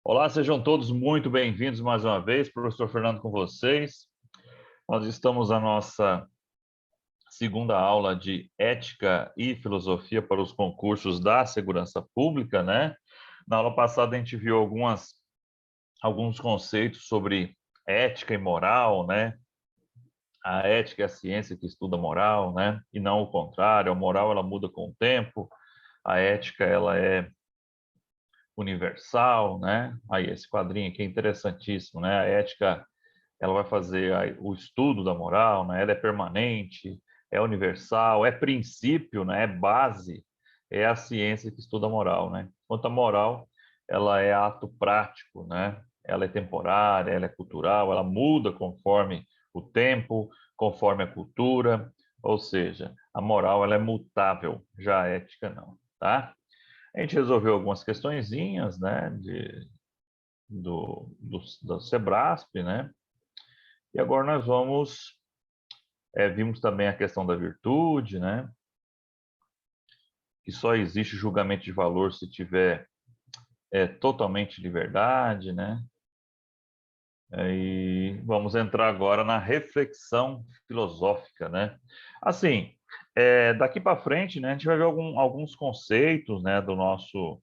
Olá, sejam todos muito bem-vindos mais uma vez, professor Fernando com vocês. Nós estamos na nossa segunda aula de Ética e Filosofia para os concursos da Segurança Pública, né? Na aula passada a gente viu alguns conceitos sobre ética e moral, né? A ética é a ciência que estuda moral, né? E não o contrário, a moral ela muda com o tempo, a ética ela é universal, né? Aí esse quadrinho aqui é interessantíssimo, né? A ética ela vai fazer o estudo da moral, né? Ela é permanente, é universal, é princípio, né? É base, é a ciência que estuda a moral, né? Enquanto a moral, ela é ato prático, né? Ela é temporária, ela é cultural, ela muda conforme o tempo, conforme a cultura, ou seja, a moral ela é mutável, já a ética não, tá? A gente resolveu algumas questõezinhas, né, do Sebrasp, né? E agora nós vimos também a questão da virtude, né? Que só existe julgamento de valor se tiver totalmente liberdade, né? E vamos entrar agora na reflexão filosófica, né? Assim, daqui para frente, né, a gente vai ver alguns conceitos, né, do nosso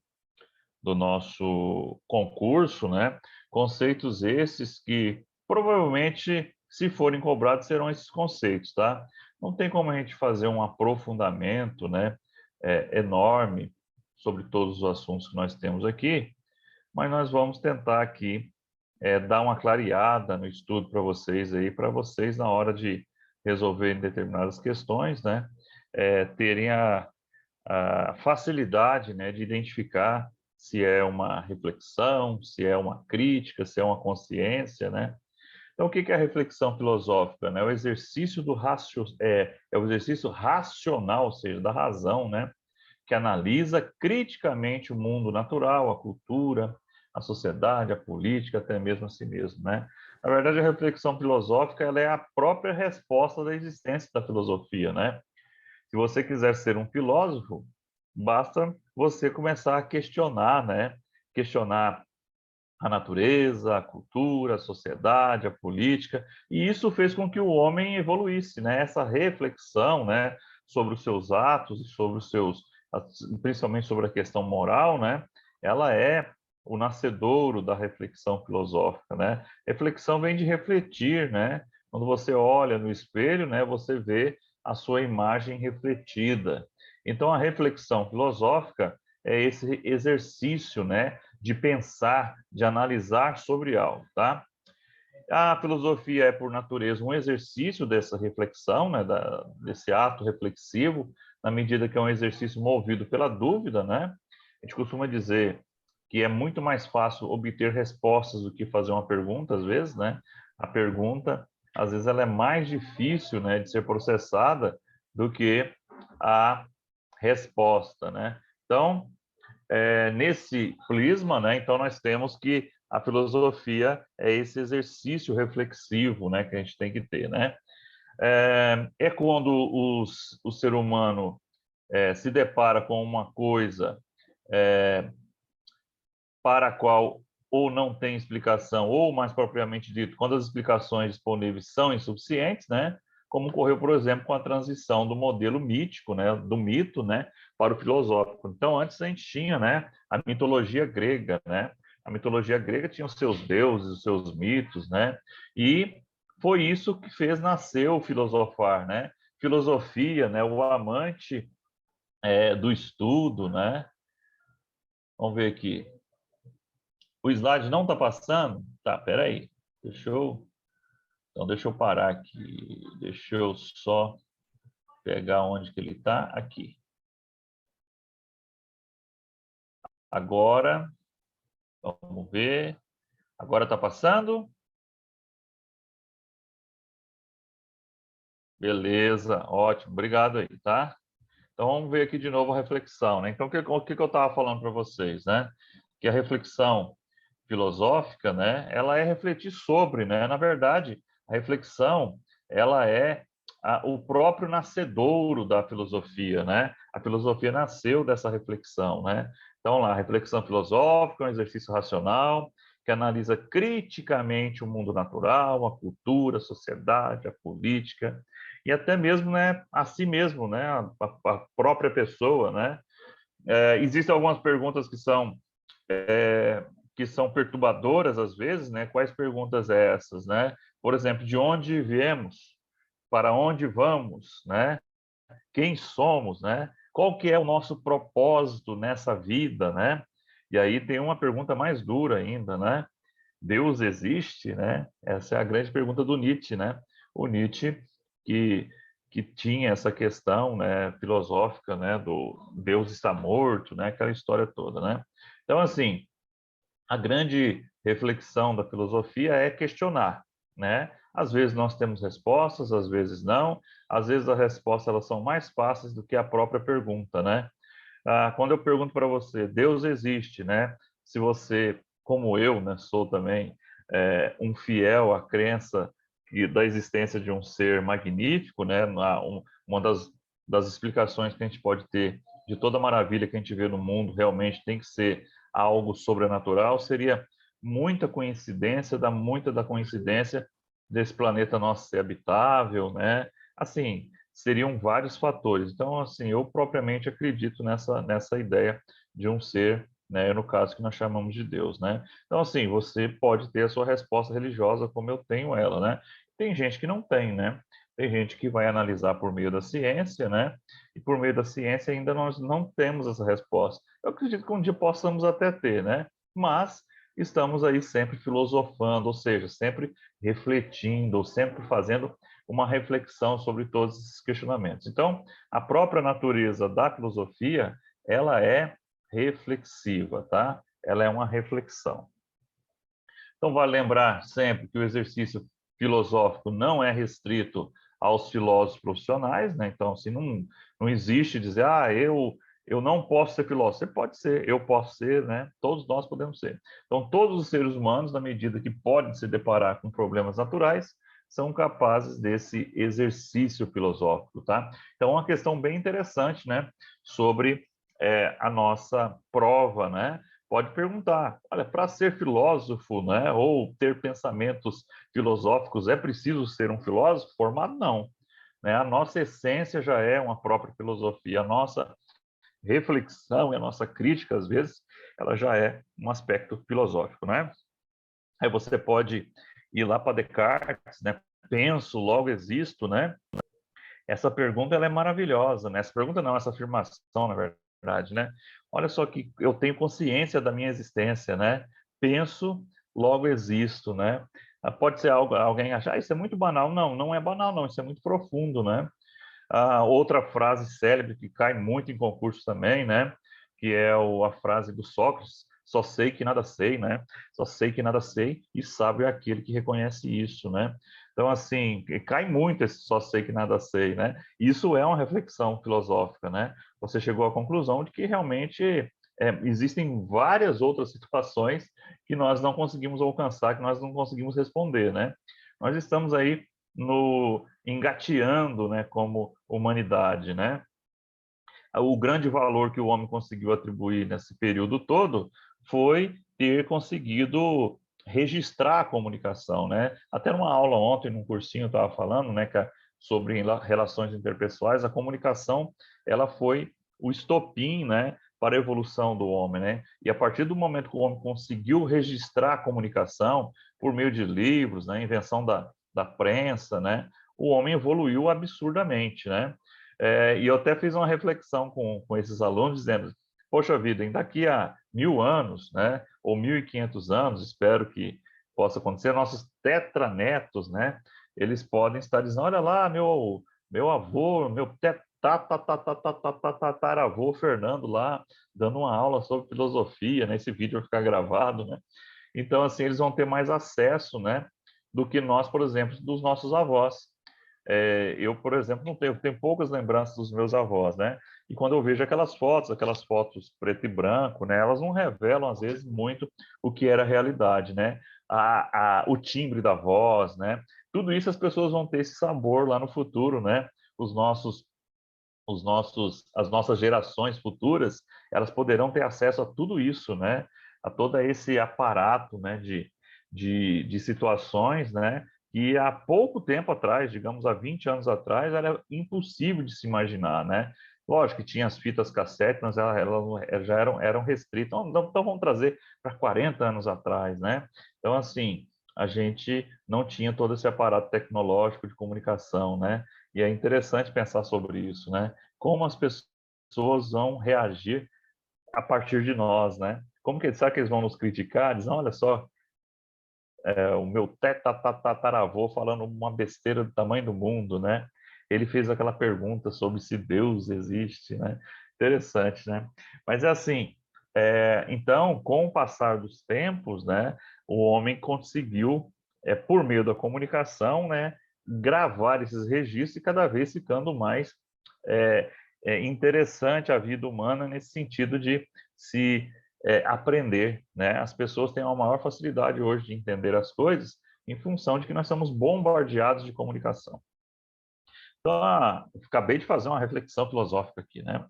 concurso, né? Conceitos esses que provavelmente, se forem cobrados, serão esses conceitos, tá? Não tem como a gente fazer um aprofundamento, né, enorme sobre todos os assuntos que nós temos aqui, mas nós vamos tentar aqui dar uma clareada no estudo para vocês aí, para vocês na hora de resolverem determinadas questões, né, terem a facilidade, né, de identificar se é uma reflexão, se é uma crítica, se é uma consciência, né? Então, o que é a reflexão filosófica, né? O exercício é o exercício racional, ou seja, da razão, né? Que analisa criticamente o mundo natural, a cultura, a sociedade, a política, até mesmo a si mesmo, né? Na verdade, a reflexão filosófica ela é a própria resposta da existência da filosofia, né? Se você quiser ser um filósofo, basta você começar a questionar, né? Questionar a natureza, a cultura, a sociedade, a política, e isso fez com que o homem evoluísse, né? Essa reflexão, né, sobre os seus atos e sobre os seus, principalmente sobre a questão moral, né? Ela é o nascedouro da reflexão filosófica, né? Reflexão vem de refletir, né? Quando você olha no espelho, né, você vê a sua imagem refletida. Então, a reflexão filosófica é esse exercício, né, de pensar, de analisar sobre algo, tá? A filosofia é, por natureza, um exercício dessa reflexão, né, desse ato reflexivo, na medida que é um exercício movido pela dúvida, né? A gente costuma dizer que é muito mais fácil obter respostas do que fazer uma pergunta, às vezes, né? A pergunta, às vezes, ela é mais difícil, né, de ser processada do que a resposta, né? Então, nesse prisma, né, então nós temos que a filosofia é esse exercício reflexivo, né, que a gente tem que ter, né? É quando o ser humano se depara com uma coisa para a qual ou não tem explicação, ou mais propriamente dito, quando as explicações disponíveis são insuficientes, né? Como ocorreu, por exemplo, com a transição do modelo mítico, né, do mito, né, para o filosófico. Então, antes a gente tinha, né, a mitologia grega, né? A mitologia grega tinha os seus deuses, os seus mitos, né? E foi isso que fez nascer o filosofar, né? Filosofia, né, o amante do estudo, né? Vamos ver aqui. O slide não está passando? Tá, peraí. Deixa eu parar aqui. Deixa eu só pegar onde que ele está. Aqui. Agora, vamos ver. Agora está passando? Beleza, ótimo. Obrigado aí, tá? Então, vamos ver aqui de novo a reflexão, né? Então, o que eu estava falando para vocês, né? Que a reflexão filosófica, né? Ela é refletir sobre, né? Na verdade, a reflexão, ela é o próprio nascedouro da filosofia, né? A filosofia nasceu dessa reflexão, né? Então, lá, reflexão filosófica, um exercício racional, que analisa criticamente o mundo natural, a cultura, a sociedade, a política, e até mesmo, né, a si mesmo, né, a própria pessoa, né. Existem algumas perguntas que são perturbadoras às vezes, né? Quais perguntas essas, né? Por exemplo, de onde viemos? Para onde vamos, né? Quem somos, né? Qual que é o nosso propósito nessa vida, né? E aí tem uma pergunta mais dura ainda, né? Deus existe, né? Essa é a grande pergunta do Nietzsche, né? O Nietzsche que que tinha essa questão, né, filosófica, né, do Deus está morto, né, aquela história toda, né? Então, assim, a grande reflexão da filosofia é questionar, né? Às vezes nós temos respostas, às vezes não. Às vezes as respostas elas são mais fáceis do que a própria pergunta, né? Quando eu pergunto para você, Deus existe, né? Se você, como eu, né, sou também um fiel à crença da existência de um ser magnífico, né? Uma das explicações que a gente pode ter de toda a maravilha que a gente vê no mundo realmente tem que ser algo sobrenatural, seria muita coincidência, muita da coincidência desse planeta nosso ser habitável, né? Assim, seriam vários fatores. Então, assim, eu propriamente acredito nessa ideia de um ser, né, no caso que nós chamamos de Deus, né? Então, assim, você pode ter a sua resposta religiosa como eu tenho ela, né? Tem gente que não tem, né? Tem gente que vai analisar por meio da ciência, né? E por meio da ciência ainda nós não temos essa resposta. Eu acredito que um dia possamos até ter, né? Mas estamos aí sempre filosofando, ou seja, sempre refletindo, ou sempre fazendo uma reflexão sobre todos esses questionamentos. Então, a própria natureza da filosofia, ela é reflexiva, tá? Ela é uma reflexão. Então, vale lembrar sempre que o exercício filosófico não é restrito aos filósofos profissionais, né? Então, assim, não existe dizer, eu não posso ser filósofo. Você pode ser, eu posso ser, né? Todos nós podemos ser. Então, todos os seres humanos, na medida que podem se deparar com problemas naturais, são capazes desse exercício filosófico, tá? Então, uma questão bem interessante, né? Sobre a nossa prova, né? Pode perguntar, olha, para ser filósofo, né, ou ter pensamentos filosóficos, é preciso ser um filósofo formado? Não. Né? A nossa essência já é uma própria filosofia, a nossa reflexão e a nossa crítica, às vezes, ela já é um aspecto filosófico, né? Aí você pode ir lá para Descartes, né? Penso, logo existo, né? Essa pergunta ela é maravilhosa, né? Essa pergunta não, essa afirmação, na verdade, né? Olha só que eu tenho consciência da minha existência, né? Penso, logo existo, né? Pode ser alguém achar, isso é muito banal. Não, não é banal, não. Isso é muito profundo, né? Outra frase célebre que cai muito em concurso também, né? Que é a frase do Sócrates: só sei que nada sei, né? Só sei que nada sei e sábio é aquele que reconhece isso, né? Então, assim, cai muito esse só sei que nada sei, né? Isso é uma reflexão filosófica, né? Você chegou à conclusão de que realmente existem várias outras situações que nós não conseguimos alcançar, que nós não conseguimos responder, né? Nós estamos aí no engateando, né, como humanidade, né? O grande valor que o homem conseguiu atribuir nesse período todo foi ter conseguido registrar a comunicação, né? Até numa aula ontem, num cursinho, eu estava falando, né, sobre relações interpessoais, a comunicação, ela foi o estopim, né, para a evolução do homem, né? E a partir do momento que o homem conseguiu registrar a comunicação por meio de livros, né, invenção da prensa, né, o homem evoluiu absurdamente, né? E eu até fiz uma reflexão com esses alunos, dizendo: poxa vida, daqui a 1000 anos, né, ou 1500 anos, espero que possa acontecer, nossos tetranetos, né, eles podem estar dizendo: olha lá, meu avô, meu tataravô Fernando lá, dando uma aula sobre filosofia, né, esse vídeo vai ficar gravado, né? Então, assim, eles vão ter mais acesso, né, do que nós, por exemplo, dos nossos avós. Eu, por exemplo, não tenho poucas lembranças dos meus avós, né? E quando eu vejo aquelas fotos preto e branco, né? Elas não revelam, às vezes, muito o que era a realidade, né? O timbre da voz, né? Tudo isso as pessoas vão ter esse sabor lá no futuro, né? Os nossos as nossas gerações futuras, elas poderão ter acesso a tudo isso, né? A todo esse aparato, né? De situações, né? Que há pouco tempo atrás, digamos há 20 anos atrás, era impossível de se imaginar, né? Lógico que tinha as fitas cassete, mas elas já eram restritas. Então vamos trazer para 40 anos atrás, né? Então, assim, a gente não tinha todo esse aparato tecnológico de comunicação, né? E é interessante pensar sobre isso, né? Como as pessoas vão reagir a partir de nós, né? Como que será que eles vão nos criticar? Dizem, olha só, o meu tataravô falando uma besteira do tamanho do mundo, né? Ele fez aquela pergunta sobre se Deus existe, né? Interessante, né? Mas é assim, então, com o passar dos tempos, né, o homem conseguiu, por meio da comunicação, né, gravar esses registros e cada vez ficando mais é, interessante a vida humana nesse sentido de se aprender, né? As pessoas têm uma maior facilidade hoje de entender as coisas em função de que nós somos bombardeados de comunicação. Então, acabei de fazer uma reflexão filosófica aqui, né?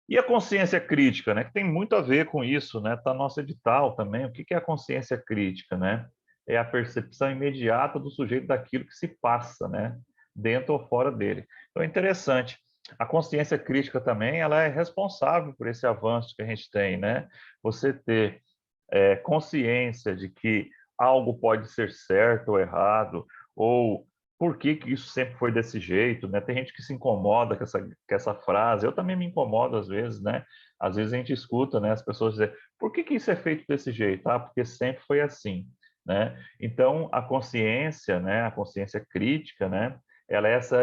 E a consciência crítica, né? Que tem muito a ver com isso, né? Tá no nosso edital também. O que é a consciência crítica, né? É a percepção imediata do sujeito daquilo que se passa, né? Dentro ou fora dele. Então é interessante. A consciência crítica também, ela é responsável por esse avanço que a gente tem, né? Você ter consciência de que algo pode ser certo ou errado, ou por que isso sempre foi desse jeito, né? Tem gente que se incomoda com essa frase, eu também me incomodo às vezes, né? Às vezes a gente escuta, né, as pessoas dizer, por que isso é feito desse jeito? Ah, porque sempre foi assim, né? Então, a consciência, né, a consciência crítica, né, ela é essa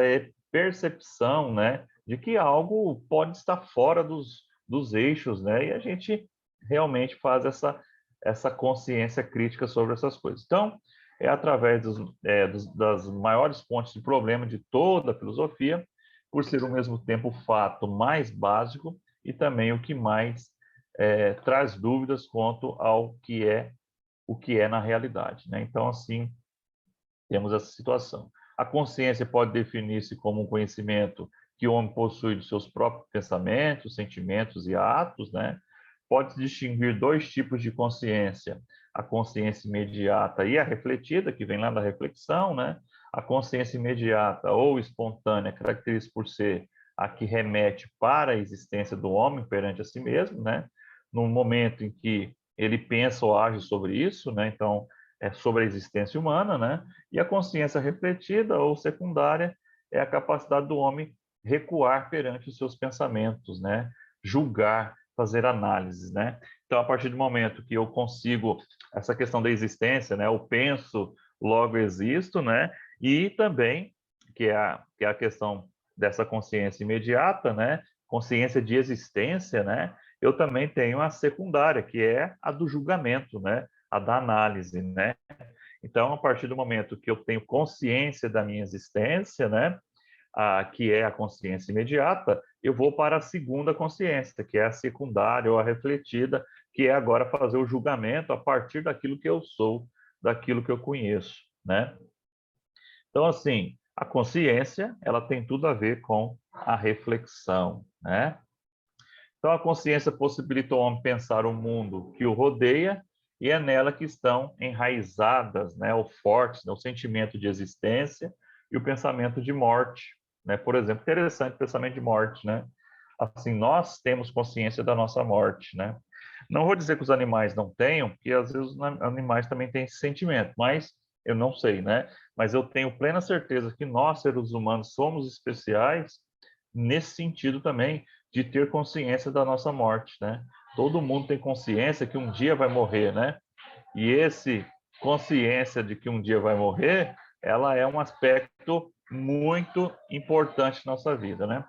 percepção, né, de que algo pode estar fora dos eixos, né? E a gente realmente faz essa consciência crítica sobre essas coisas. Então, é através das maiores fontes de problema de toda a filosofia, por ser ao mesmo tempo o fato mais básico e também o que mais traz dúvidas quanto ao que é o que é na realidade, né? Então, assim, temos essa situação. A consciência pode definir-se como um conhecimento que o homem possui de seus próprios pensamentos, sentimentos e atos, né? Pode-se distinguir dois tipos de consciência: a consciência imediata e a refletida, que vem lá da reflexão, né? A consciência imediata ou espontânea caracteriza por ser a que remete para a existência do homem perante a si mesmo, né? No momento em que ele pensa ou age sobre isso, né? Então, é sobre a existência humana, né? E a consciência refletida ou secundária é a capacidade do homem recuar perante os seus pensamentos, né? Julgar, fazer análises, né? Então, a partir do momento que eu consigo essa questão da existência, né? Eu penso, logo existo, né? E também que é a questão dessa consciência imediata, né? Consciência de existência, né? Eu também tenho a secundária, que é a do julgamento, né? A da análise, né? Então, a partir do momento que eu tenho consciência da minha existência, né, que é a consciência imediata, eu vou para a segunda consciência, que é a secundária ou a refletida, que é agora fazer o julgamento a partir daquilo que eu sou, daquilo que eu conheço, né? Então, assim, a consciência, ela tem tudo a ver com a reflexão, né? Então, a consciência possibilita ao homem pensar o mundo que o rodeia e é nela que estão enraizadas, né, ou fortes, né, o sentimento de existência e o pensamento de morte, né? Por exemplo, interessante o pensamento de morte, né? Assim, nós temos consciência da nossa morte, né? Não vou dizer que os animais não tenham, porque às vezes os animais também têm esse sentimento, mas eu não sei, né? Mas eu tenho plena certeza que nós, seres humanos, somos especiais nesse sentido também de ter consciência da nossa morte, né? Todo mundo tem consciência que um dia vai morrer, né? E esse consciência de que um dia vai morrer, ela é um aspecto muito importante na nossa vida, né?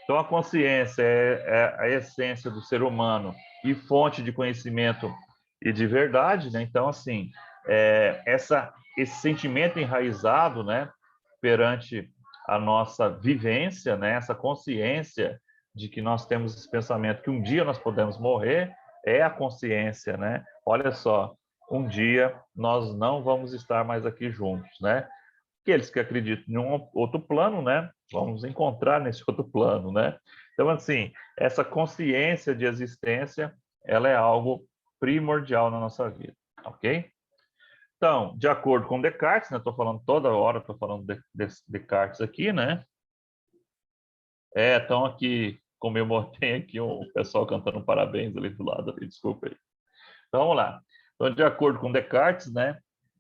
Então a consciência é a essência do ser humano e fonte de conhecimento e de verdade, né? Então assim, esse sentimento enraizado, né, perante a nossa vivência, né, essa consciência de que nós temos esse pensamento que um dia nós podemos morrer, é a consciência, né? Olha só, um dia nós não vamos estar mais aqui juntos, né? Aqueles que acreditam em um outro plano, né? Vamos encontrar nesse outro plano, né? Então, assim, essa consciência de existência, ela é algo primordial na nossa vida, ok? Então, de acordo com Descartes, né? Estou falando toda hora, estou falando de Descartes aqui, né? Estão aqui, tem aqui um pessoal cantando parabéns ali do lado, ali, desculpa aí. Então, vamos lá. Então, de acordo com Descartes, né?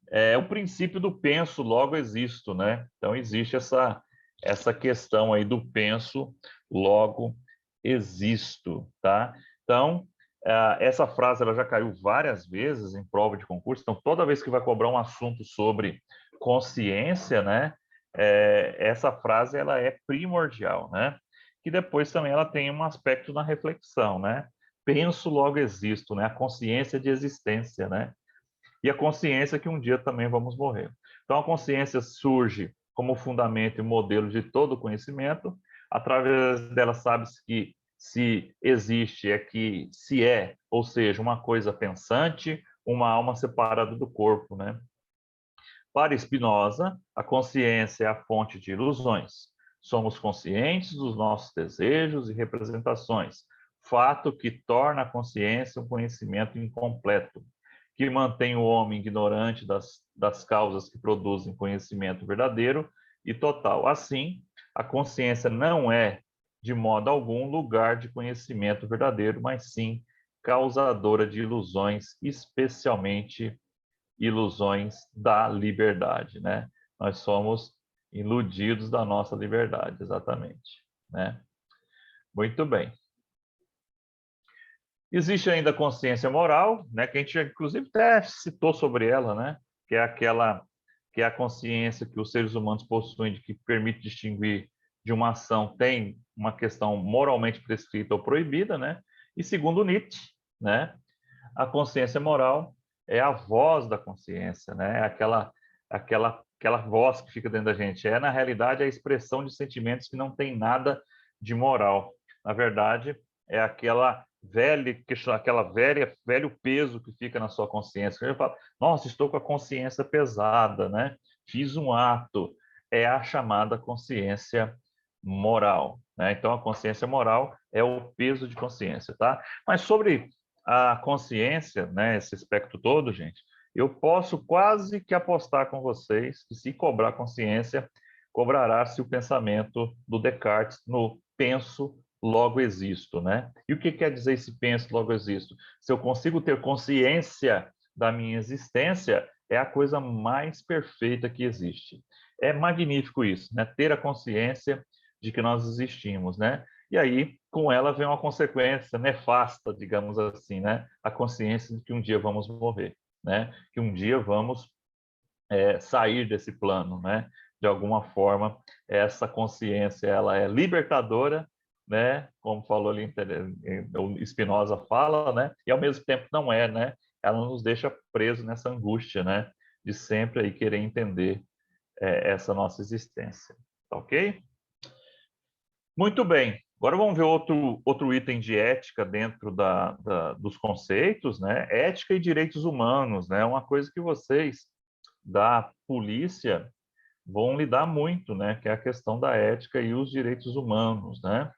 É o princípio do penso, logo existo, né? Então, existe essa questão aí do penso, logo existo, tá? Então, essa frase ela já caiu várias vezes em prova de concurso, então toda vez que vai cobrar um assunto sobre consciência, né? Essa frase ela é primordial, né? Que depois também ela tem um aspecto na reflexão, né? Penso, logo existo, né? A consciência de existência, né? E a consciência que um dia também vamos morrer. Então, a consciência surge como fundamento e modelo de todo conhecimento. Através dela sabe-se que se existe é que se é, ou seja, uma coisa pensante, uma alma separada do corpo, né? Para Spinoza, a consciência é a fonte de ilusões. Somos conscientes dos nossos desejos e representações, fato que torna a consciência um conhecimento incompleto, que mantém o homem ignorante das causas que produzem conhecimento verdadeiro e total. Assim, a consciência não é, de modo algum, lugar de conhecimento verdadeiro, mas sim causadora de ilusões, especialmente ilusões da liberdade, né? Nós somos iludidos da nossa liberdade, exatamente, né? Muito bem. Existe ainda a consciência moral, né? Que a gente inclusive até citou sobre ela, né? Que é a consciência que os seres humanos possuem de que permite distinguir de uma ação tem uma questão moralmente prescrita ou proibida, né? E segundo Nietzsche, né? A consciência moral é a voz da consciência, né? Aquela voz que fica dentro da gente. Na realidade, a expressão de sentimentos que não tem nada de moral. Na verdade, é velho peso que fica na sua consciência. Você fala, nossa, estou com a consciência pesada, né? Fiz um ato. É a chamada consciência moral, né? Então, a consciência moral é o peso de consciência, tá? Mas sobre a consciência, né, esse aspecto todo, gente, eu posso quase que apostar com vocês que se cobrar consciência, cobrará-se o pensamento do Descartes no penso, logo existo, né? E o que quer dizer esse penso, logo existo? Se eu consigo ter consciência da minha existência, é a coisa mais perfeita que existe. É magnífico isso, né? Ter a consciência de que nós existimos, né? E aí, com ela vem uma consequência nefasta, digamos assim, né? A consciência de que um dia vamos morrer, né? Que um dia vamos sair desse plano, né? De alguma forma, essa consciência ela é libertadora, né? Como falou ali, o Spinoza fala, né? E ao mesmo tempo não é, né? Ela nos deixa preso nessa angústia, né? De sempre aí querer entender essa nossa existência, tá ok? Muito bem. Agora vamos ver outro item de ética dentro dos conceitos, né? Ética e direitos humanos, né? Uma coisa que vocês da polícia vão lidar muito, né? Que é a questão da ética e os direitos humanos, né?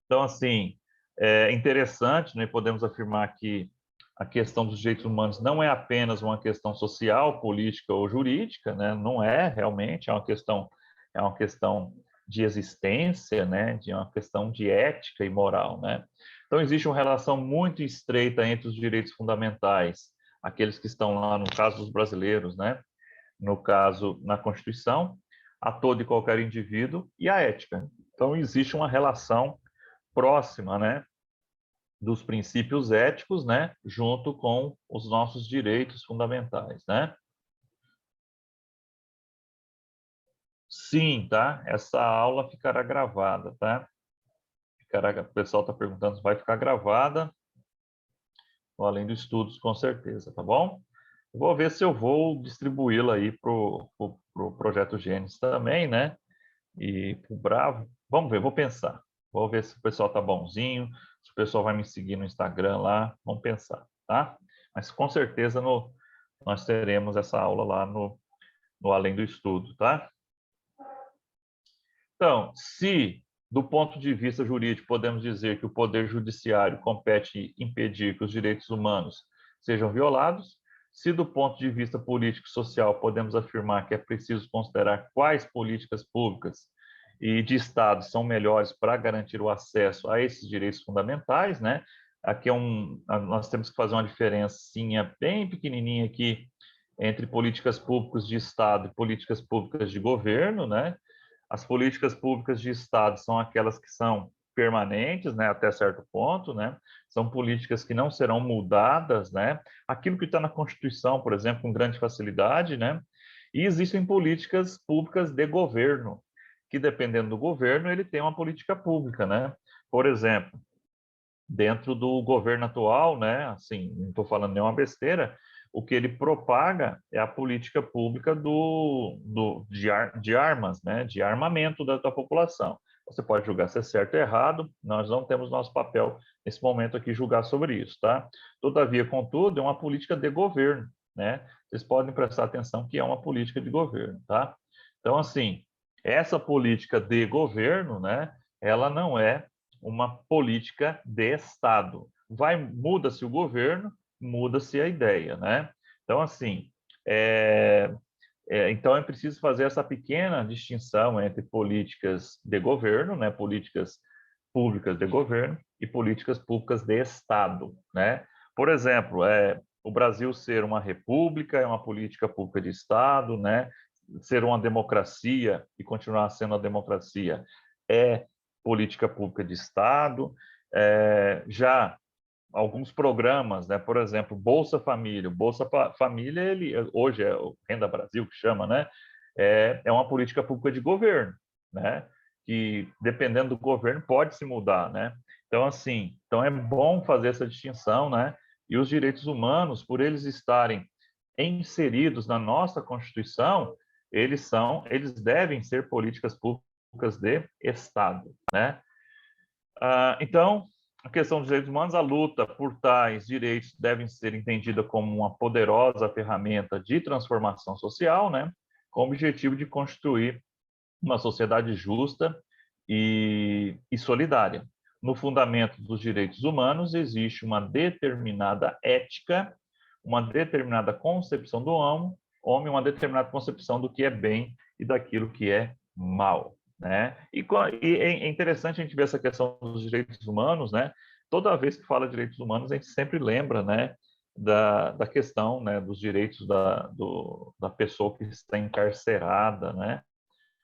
Então, assim, é interessante, né? Podemos afirmar que a questão dos direitos humanos não é apenas uma questão social, política ou jurídica, né? Não é realmente, é uma questão de existência, né? De uma questão de ética e moral, né? Então existe uma relação muito estreita entre os direitos fundamentais, aqueles que estão lá no caso dos brasileiros, né? No caso na Constituição, a todo e qualquer indivíduo e a ética. Então existe uma relação próxima, né? Dos princípios éticos, né, junto com os nossos direitos fundamentais, né? Sim, tá? Essa aula ficará gravada, tá? O pessoal está perguntando se vai ficar gravada, além dos estudos, com certeza, tá bom? Eu vou ver se eu vou distribuí-la aí pro Projeto Gênesis também, né? E pro Bravo. Vamos ver, vou pensar. Vou ver se o pessoal tá bonzinho, se o pessoal vai me seguir no Instagram lá, vamos pensar, tá? Mas com certeza nós teremos essa aula lá no Além do Estudo, tá? Então, se do ponto de vista jurídico podemos dizer que o Poder Judiciário compete impedir que os direitos humanos sejam violados, se do ponto de vista político e social podemos afirmar que é preciso considerar quais políticas públicas e de Estado são melhores para garantir o acesso a esses direitos fundamentais, né? Aqui nós temos que fazer uma diferencinha bem pequenininha aqui entre políticas públicas de Estado e políticas públicas de governo, né? As políticas públicas de Estado são aquelas que são permanentes, né, até certo ponto, né? São políticas que não serão mudadas, né? Aquilo que está na Constituição, por exemplo, com grande facilidade, né? E existem políticas públicas de governo, que dependendo do governo, ele tem uma política pública, né? Por exemplo, dentro do governo atual, né? Assim, não estou falando nenhuma besteira, o que ele propaga é a política pública de armas, né? De armamento da população. Você pode julgar se é certo ou errado, nós não temos nosso papel nesse momento aqui julgar sobre isso, tá? Todavia, contudo, é uma política de governo, né? Vocês podem prestar atenção que é uma política de governo, tá? Então, assim, essa política de governo, né? Ela não é uma política de Estado. Muda-se o governo, muda-se a ideia, né? Então, assim, então é preciso fazer essa pequena distinção entre políticas de governo, né? Políticas públicas de governo e políticas públicas de Estado, né? Por exemplo, o Brasil ser uma república é uma política pública de Estado, né? Ser uma democracia e continuar sendo uma democracia é política pública de Estado. Já alguns programas, né? Por exemplo, Bolsa Família. Bolsa Família, ele hoje é o Renda Brasil que chama, né? É uma política pública de governo, né? Que dependendo do governo pode se mudar, né? Então assim, então é bom fazer essa distinção, né? E os direitos humanos, por eles estarem inseridos na nossa Constituição, eles devem ser políticas públicas de Estado, né? Então, a questão dos direitos humanos, a luta por tais direitos deve ser entendida como uma poderosa ferramenta de transformação social, né, com o objetivo de construir uma sociedade justa e solidária. No fundamento dos direitos humanos existe uma determinada ética, uma determinada concepção do homem, uma determinada concepção do que é bem e daquilo que é mal, né? E é interessante a gente ver essa questão dos direitos humanos, né? Toda vez que fala de direitos humanos, a gente sempre lembra, né, da questão, né, dos direitos da pessoa que está encarcerada, né?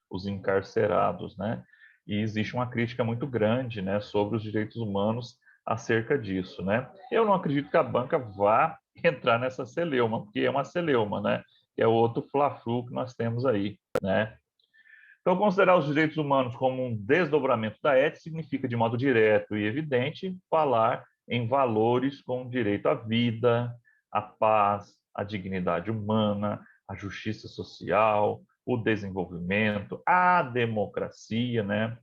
Os encarcerados, né? E existe uma crítica muito grande, né, sobre os direitos humanos acerca disso, né? Eu não acredito que a banca vá entrar nessa celeuma, porque é uma celeuma, né? Que é o outro fla-flu que nós temos aí, né? Então, considerar os direitos humanos como um desdobramento da ética significa, de modo direto e evidente, falar em valores como o direito à vida, à paz, à dignidade humana, à justiça social, o desenvolvimento, a democracia, né?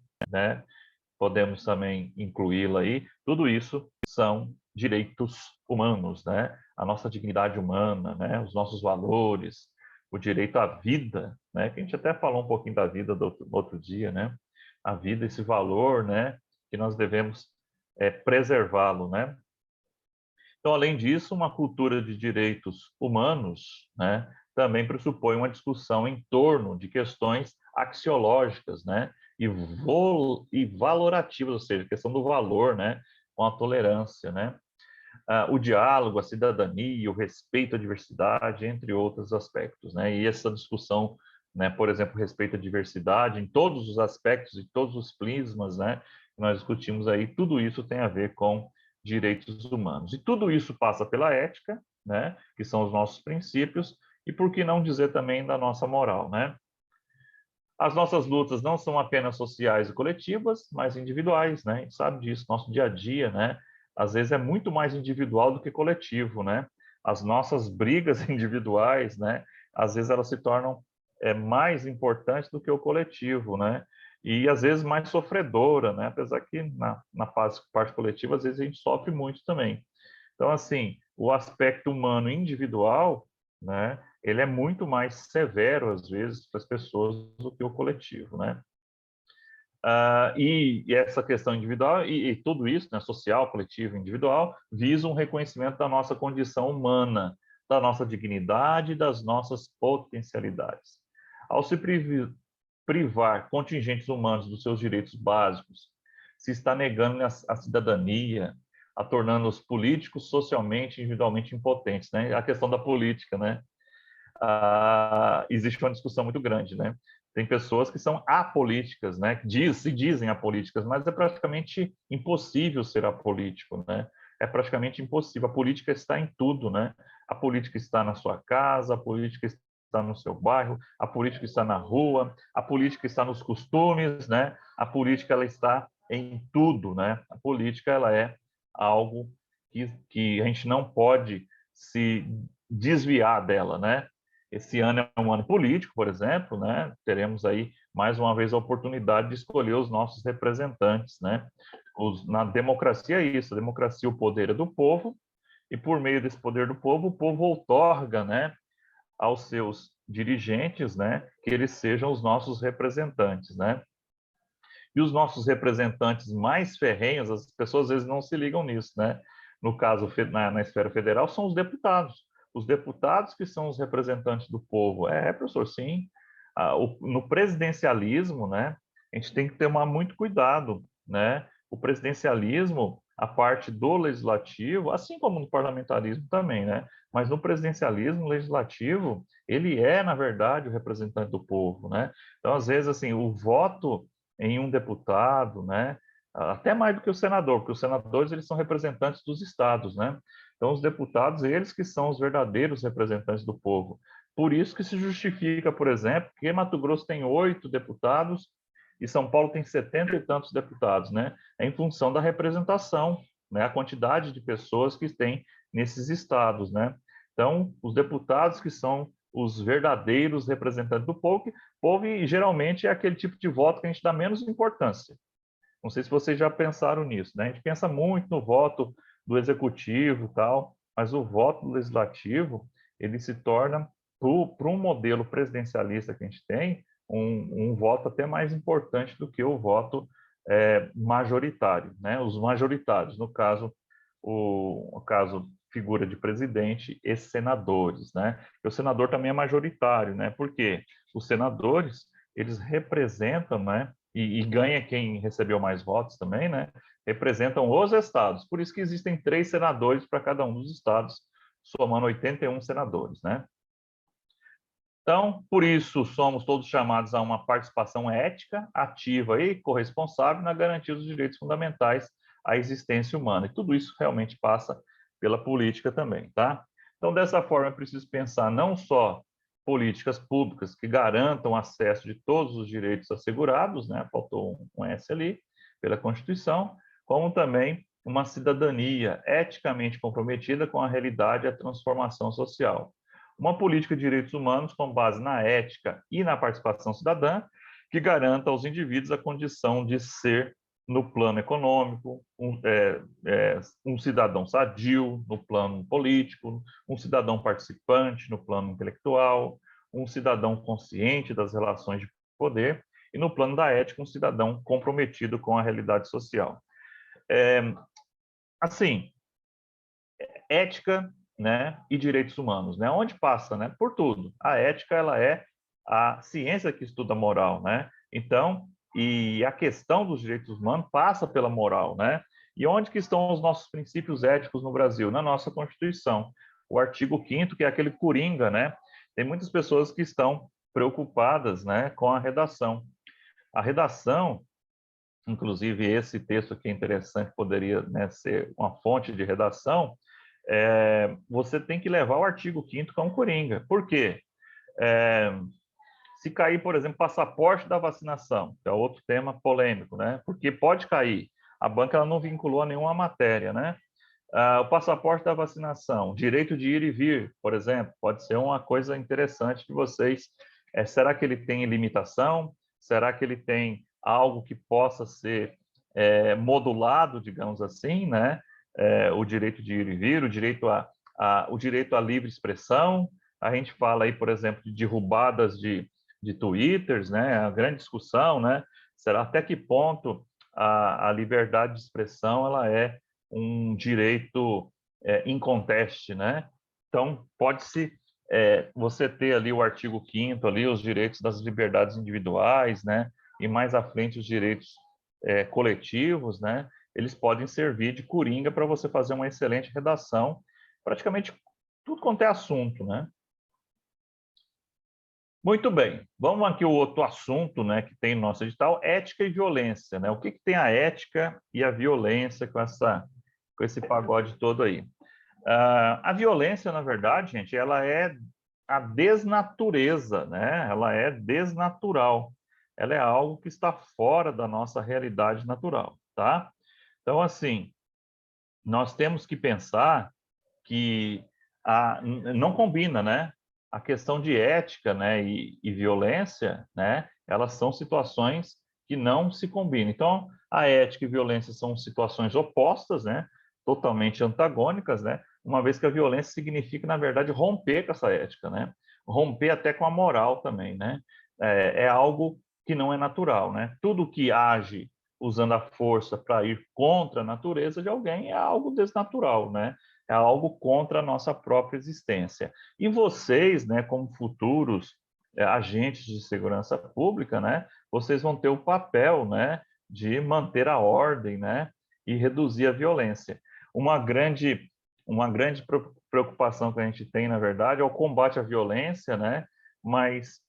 Podemos também incluí-la aí. Tudo isso são direitos humanos, né? A nossa dignidade humana, né? Os nossos valores, o direito à vida, né? Que a gente até falou um pouquinho da vida do outro dia, né? A vida, esse valor, né? Que nós devemos preservá-lo, né? Então, além disso, uma cultura de direitos humanos, né? Também pressupõe uma discussão em torno de questões axiológicas, né? E valorativas, ou seja, a questão do valor, né? Com a tolerância, né? O diálogo, a cidadania, o respeito à diversidade, entre outros aspectos, né? E essa discussão, né, por exemplo, respeito à diversidade em todos os aspectos e todos os prismas, né, que nós discutimos aí, tudo isso tem a ver com direitos humanos. E tudo isso passa pela ética, né, que são os nossos princípios, e por que não dizer também da nossa moral, né? As nossas lutas não são apenas sociais e coletivas, mas individuais, né? A gente sabe disso, nosso dia a dia, né? Às vezes é muito mais individual do que coletivo, né? As nossas brigas individuais, né? Às vezes elas se tornam mais importantes do que o coletivo, né? E às vezes mais sofredora, né? Apesar que na parte coletiva, às vezes a gente sofre muito também. Então, assim, o aspecto humano individual né, ele é muito mais severo, às vezes, para as pessoas do que o coletivo, né? E essa questão individual e tudo isso, né, social, coletivo, individual, visa um reconhecimento da nossa condição humana, da nossa dignidade, das nossas potencialidades. Ao se privar contingentes humanos dos seus direitos básicos, se está negando a cidadania, a tornando-os políticos socialmente e individualmente impotentes, né? A questão da política, né? Existe uma discussão muito grande, né? Tem pessoas que são apolíticas, né? Se dizem apolíticas, mas é praticamente impossível ser apolítico, né? É praticamente impossível. A política está em tudo, né? A política está na sua casa, a política está no seu bairro, a política está na rua, a política está nos costumes, né? A política ela está em tudo, né? A política ela é algo que a gente não pode se desviar dela, né? Esse ano é um ano político, por exemplo, né? Teremos aí mais uma vez a oportunidade de escolher os nossos representantes, né? Na democracia é isso, a democracia o poder é do povo e por meio desse poder do povo, o povo outorga, né, aos seus dirigentes, né, que eles sejam os nossos representantes, né? E os nossos representantes mais ferrenhos, as pessoas às vezes não se ligam nisso, né? No caso, na esfera federal, são os deputados. Os deputados que são os representantes do povo. Professor, sim. No presidencialismo, né? A gente tem que tomar muito cuidado, né? O presidencialismo, a parte do legislativo, assim como no parlamentarismo também, né? Mas no presidencialismo legislativo, ele é, na verdade, o representante do povo, né? Então, às vezes, assim, o voto em um deputado, né? Até mais do que o senador, porque os senadores eles são representantes dos estados, né? Então os deputados eles que são os verdadeiros representantes do povo. Por isso que se justifica, por exemplo, que Mato Grosso tem 8 deputados e São Paulo tem 70 e tantos deputados, né? É em função da representação, né? A quantidade de pessoas que tem nesses estados, né? Então os deputados que são os verdadeiros representantes do povo e geralmente é aquele tipo de voto que a gente dá menos importância. Não sei se vocês já pensaram nisso, né? A gente pensa muito no voto do executivo e tal, mas o voto do legislativo, ele se torna, para um modelo presidencialista que a gente tem, um voto até mais importante do que o voto majoritário, né? Os majoritários, no caso, o caso figura de presidente e senadores, né? E o senador também é majoritário, né? Porque os senadores, eles representam, né? E ganha quem recebeu mais votos também, né? Representam os estados. Por isso que existem 3 senadores para cada um dos estados, somando 81 senadores, né? Então, por isso, somos todos chamados a uma participação ética, ativa e corresponsável na garantia dos direitos fundamentais à existência humana. E tudo isso realmente passa pela política também, tá? Então, dessa forma, é preciso pensar não só políticas públicas que garantam acesso de todos os direitos assegurados, né? Faltou um S ali, pela Constituição, como também uma cidadania eticamente comprometida com a realidade e a transformação social. Uma política de direitos humanos com base na ética e na participação cidadã, que garanta aos indivíduos a condição de ser, no plano econômico, um cidadão sadio, no plano político, um cidadão participante, no plano intelectual, um cidadão consciente das relações de poder, e no plano da ética, um cidadão comprometido com a realidade social. Assim, ética, né, e direitos humanos, né? Onde passa, né? Por tudo. A ética ela é a ciência que estuda a moral, né? Então, e a questão dos direitos humanos passa pela moral, né? E onde que estão os nossos princípios éticos no Brasil? Na nossa Constituição. O artigo 5º, que é aquele coringa, né? Tem muitas pessoas que estão preocupadas, né, com a redação. A redação, inclusive esse texto aqui é interessante, poderia, né, ser uma fonte de redação, você tem que levar o artigo 5º que é um coringa. Por quê? É, se cair, por exemplo, passaporte da vacinação, que é outro tema polêmico, né? Porque pode cair. A banca ela não vinculou a nenhuma matéria, né? O passaporte da vacinação, direito de ir e vir, por exemplo, pode ser uma coisa interessante de vocês. Será que ele tem limitação? Será que ele tem algo que possa ser modulado, digamos assim, né? O direito de ir e vir, o direito à livre expressão, A gente fala aí, por exemplo, de derrubadas de Twitters, né? A grande discussão, né? Será até que ponto a liberdade de expressão ela é um direito inconteste, né? Então, pode-se você ter ali o artigo 5º ali, os direitos das liberdades individuais, né? E mais à frente os direitos coletivos, né? Eles podem servir de coringa para você fazer uma excelente redação, praticamente tudo quanto é assunto, né? Muito bem, vamos aqui o outro assunto, né, que tem no nosso edital, ética e violência, né? O que que tem a ética e a violência com esse pagode todo aí? A violência, na verdade, gente, ela é a desnatureza, né? Ela é desnatural. Ela é algo que está fora da nossa realidade natural, tá? Então, assim, nós temos que pensar que não combina, né? A questão de ética, né, e violência, né, elas são situações que não se combinam. Então, a ética e violência são situações opostas, né, totalmente antagônicas, né, uma vez que a violência significa, na verdade, romper com essa ética, né, romper até com a moral também, né, é algo que não é natural, né, tudo que age usando a força para ir contra a natureza de alguém é algo desnatural, né, é algo contra a nossa própria existência. E vocês, né, como futuros agentes de segurança pública, né, vocês vão ter o papel, né, de manter a ordem, né, e reduzir a violência. Uma grande preocupação que a gente tem, na verdade, é o combate à violência, né, mas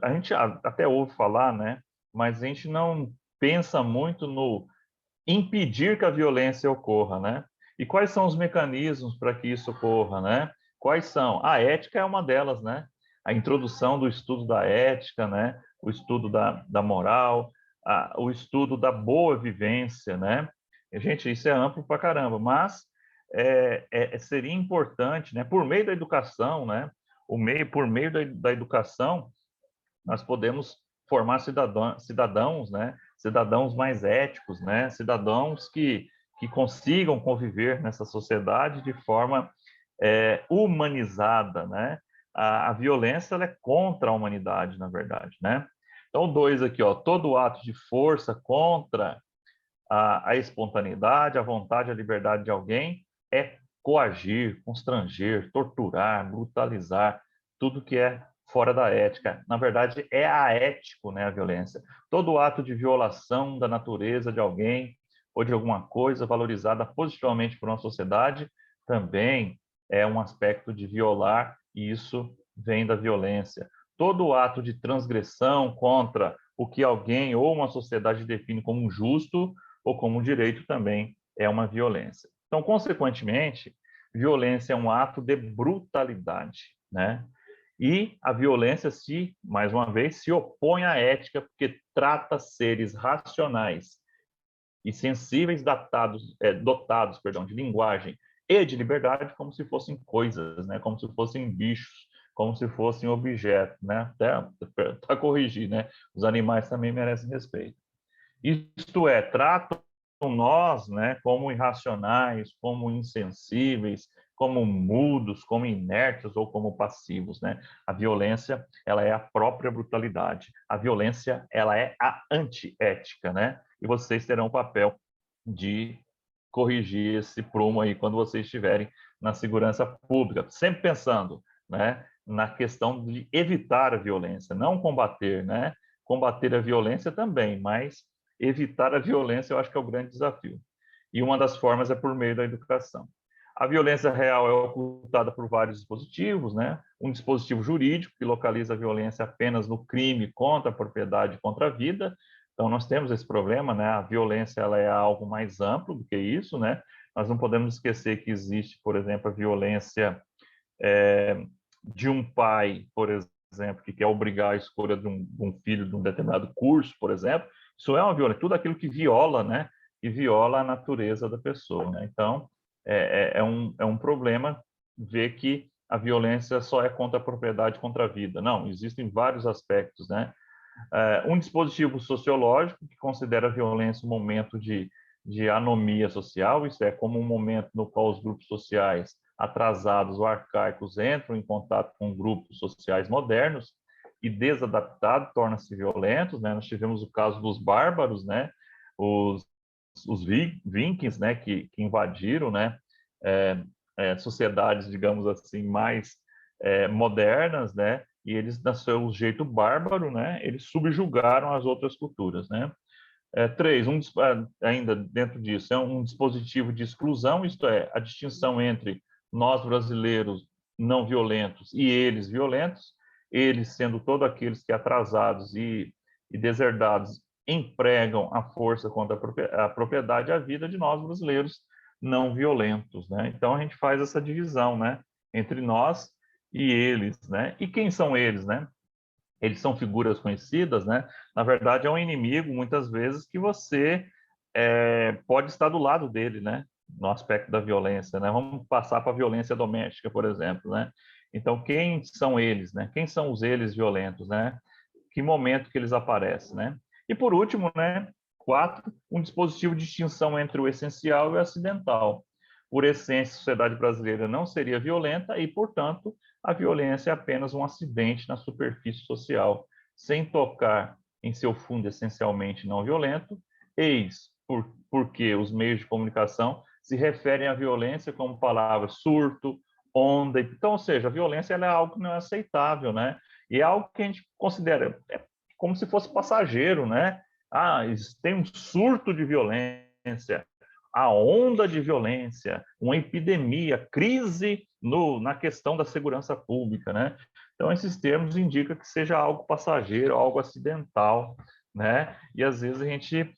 a gente até ouve falar, né, mas a gente não pensa muito no impedir que a violência ocorra, né? E quais são os mecanismos para que isso ocorra, né? Quais são? A ética é uma delas, né? A introdução do estudo da ética, né? O estudo da moral, o estudo da boa vivência, né? E, gente, isso é amplo para caramba, mas seria importante, né? Por meio da educação, né? Por meio da educação, nós podemos formar cidadãos, né? Cidadãos mais éticos, né? Cidadãos que consigam conviver nessa sociedade de forma humanizada, né? A violência ela é contra a humanidade, na verdade, né? Então, dois aqui, ó, todo ato de força contra a espontaneidade, a vontade, a liberdade de alguém é coagir, constranger, torturar, brutalizar, tudo que é fora da ética. Na verdade, é aético, né, a violência. Todo ato de violação da natureza de alguém ou de alguma coisa valorizada positivamente por uma sociedade também é um aspecto de violar, e isso vem da violência. Todo ato de transgressão contra o que alguém ou uma sociedade define como justo ou como direito também é uma violência. Então, consequentemente, violência é um ato de brutalidade, né? E a violência mais uma vez, se opõe à ética porque trata seres racionais e sensíveis dotados, perdão, de linguagem e de liberdade como se fossem coisas, né? Como se fossem bichos, como se fossem objetos, né? Até para corrigir, né? Os animais também merecem respeito. Isto é, tratam nós, né, como irracionais, como insensíveis, como mudos, como inertes ou como passivos, né? A violência, ela é a própria brutalidade. A violência, ela é a antiética, né? E vocês terão o papel de corrigir esse prumo aí quando vocês estiverem na segurança pública, sempre pensando, né, na questão de evitar a violência, não combater, né? Combater a violência também, mas evitar a violência eu acho que é o grande desafio. E uma das formas é por meio da educação. A violência real é ocultada por vários dispositivos, né? Um dispositivo jurídico que localiza a violência apenas no crime contra a propriedade e contra a vida. Então nós temos esse problema, né? A violência ela é algo mais amplo do que isso, né? Nós não podemos esquecer que existe, por exemplo, a violência de um pai, por exemplo, que quer obrigar a escolha de um filho de um determinado curso, por exemplo. Isso é uma violência, tudo aquilo que viola, né? Que viola a natureza da pessoa, né? Então, é um problema ver que a violência só é contra a propriedade, contra a vida. Não, existem vários aspectos, né? Um dispositivo sociológico que considera a violência um momento de de anomia social, isso é, como um momento no qual os grupos sociais atrasados ou arcaicos entram em contato com grupos sociais modernos e desadaptados tornam-se violentos, né? Nós tivemos o caso dos bárbaros, né? Os, os vikings, né? Que invadiram, né? Sociedades, digamos assim, mais modernas, né? E eles, no seu jeito bárbaro, né? Eles subjugaram as outras culturas, né? Três, ainda dentro disso, é um dispositivo de exclusão, isto é, a distinção entre nós brasileiros não violentos e eles violentos, eles sendo todos aqueles que atrasados e deserdados empregam a força contra a propriedade e a vida de nós brasileiros não violentos, né? Então a gente faz essa divisão, né, entre nós e eles, né? E quem são eles, né? Eles são figuras conhecidas, né? Na verdade, é um inimigo, muitas vezes, que você pode estar do lado dele, né? No aspecto da violência, né? Vamos passar para a violência doméstica, por exemplo, né? Então, quem são eles, né? Quem são os eles violentos, né? Que momento que eles aparecem, né? E por último, né? 4, um dispositivo de distinção entre o essencial e o acidental. Por essência, a sociedade brasileira não seria violenta e, portanto, a violência é apenas um acidente na superfície social, sem tocar em seu fundo essencialmente não violento, eis porque os meios de comunicação se referem à violência como palavras surto, onda. Então, ou seja, a violência ela é algo que não é aceitável, né? E é algo que a gente considera como se fosse passageiro, né? Ah, tem um surto de violência, a onda de violência, uma epidemia, crise na questão da segurança pública, né? Então, esses termos indicam que seja algo passageiro, algo acidental, né? E às vezes a gente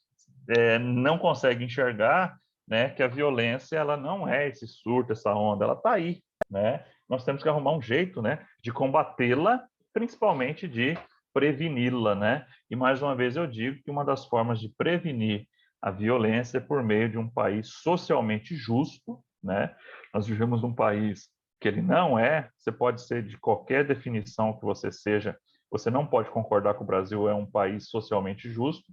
não consegue enxergar, né, que a violência ela não é esse surto, essa onda, ela está aí, né? Nós temos que arrumar um jeito, né, de combatê-la, principalmente de preveni-la, né? E mais uma vez eu digo que uma das formas de prevenir a violência é por meio de um país socialmente justo, né? Nós vivemos num país que ele não é, você pode ser de qualquer definição que você seja, você não pode concordar que o Brasil é um país socialmente justo,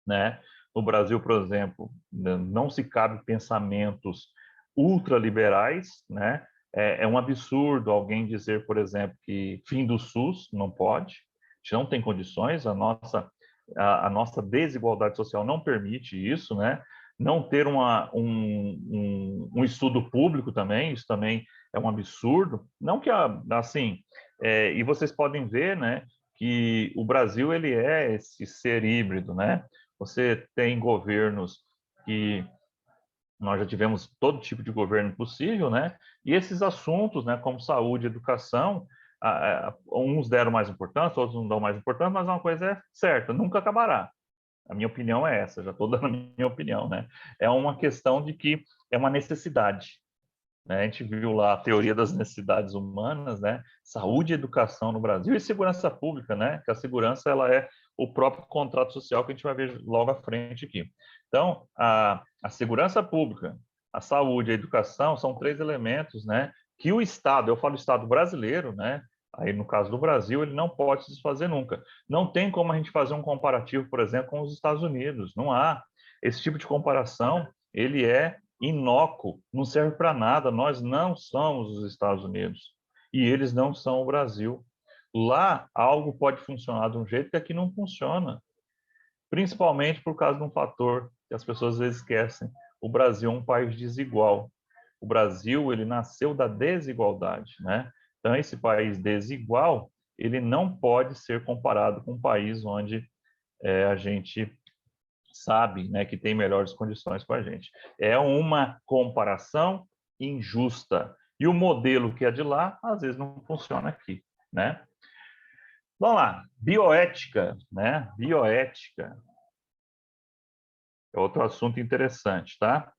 né? No Brasil, por exemplo, não se cabe pensamentos ultraliberais, né? É um absurdo alguém dizer, por exemplo, que fim do SUS não pode, a gente não tem condições, a nossa desigualdade social não permite isso, né? Não ter um estudo público também, isso também é um absurdo. Não que, assim, e vocês podem ver, né, que o Brasil ele é esse ser híbrido, né? Você tem governos que nós já tivemos todo tipo de governo possível, né? E esses assuntos, né, como saúde, educação, uns deram mais importância, outros não dão mais importância, mas uma coisa é certa, nunca acabará. A minha opinião é essa, já estou dando a minha opinião, né? É uma questão de que é uma necessidade, né? A gente viu lá a teoria das necessidades humanas, né? Saúde e educação no Brasil e segurança pública, né? Que a segurança ela é o próprio contrato social que a gente vai ver logo à frente aqui. Então, a segurança pública, a saúde e a educação são três elementos, né? Que o Estado, eu falo Estado brasileiro, né? Aí no caso do Brasil, ele não pode se desfazer nunca. Não tem como a gente fazer um comparativo, por exemplo, com os Estados Unidos. Não há. Esse tipo de comparação, ele é inócuo, não serve para nada. Nós não somos os Estados Unidos e eles não são o Brasil. Lá, algo pode funcionar de um jeito que aqui não funciona, principalmente por causa de um fator que as pessoas às vezes esquecem. O Brasil é um país desigual. O Brasil, ele nasceu da desigualdade, né? Então, esse país desigual, ele não pode ser comparado com um país onde a gente sabe, né, que tem melhores condições para a gente. É uma comparação injusta. E o modelo que é de lá, às vezes, não funciona aqui, né? Vamos lá, bioética, né? Bioética é outro assunto interessante, tá?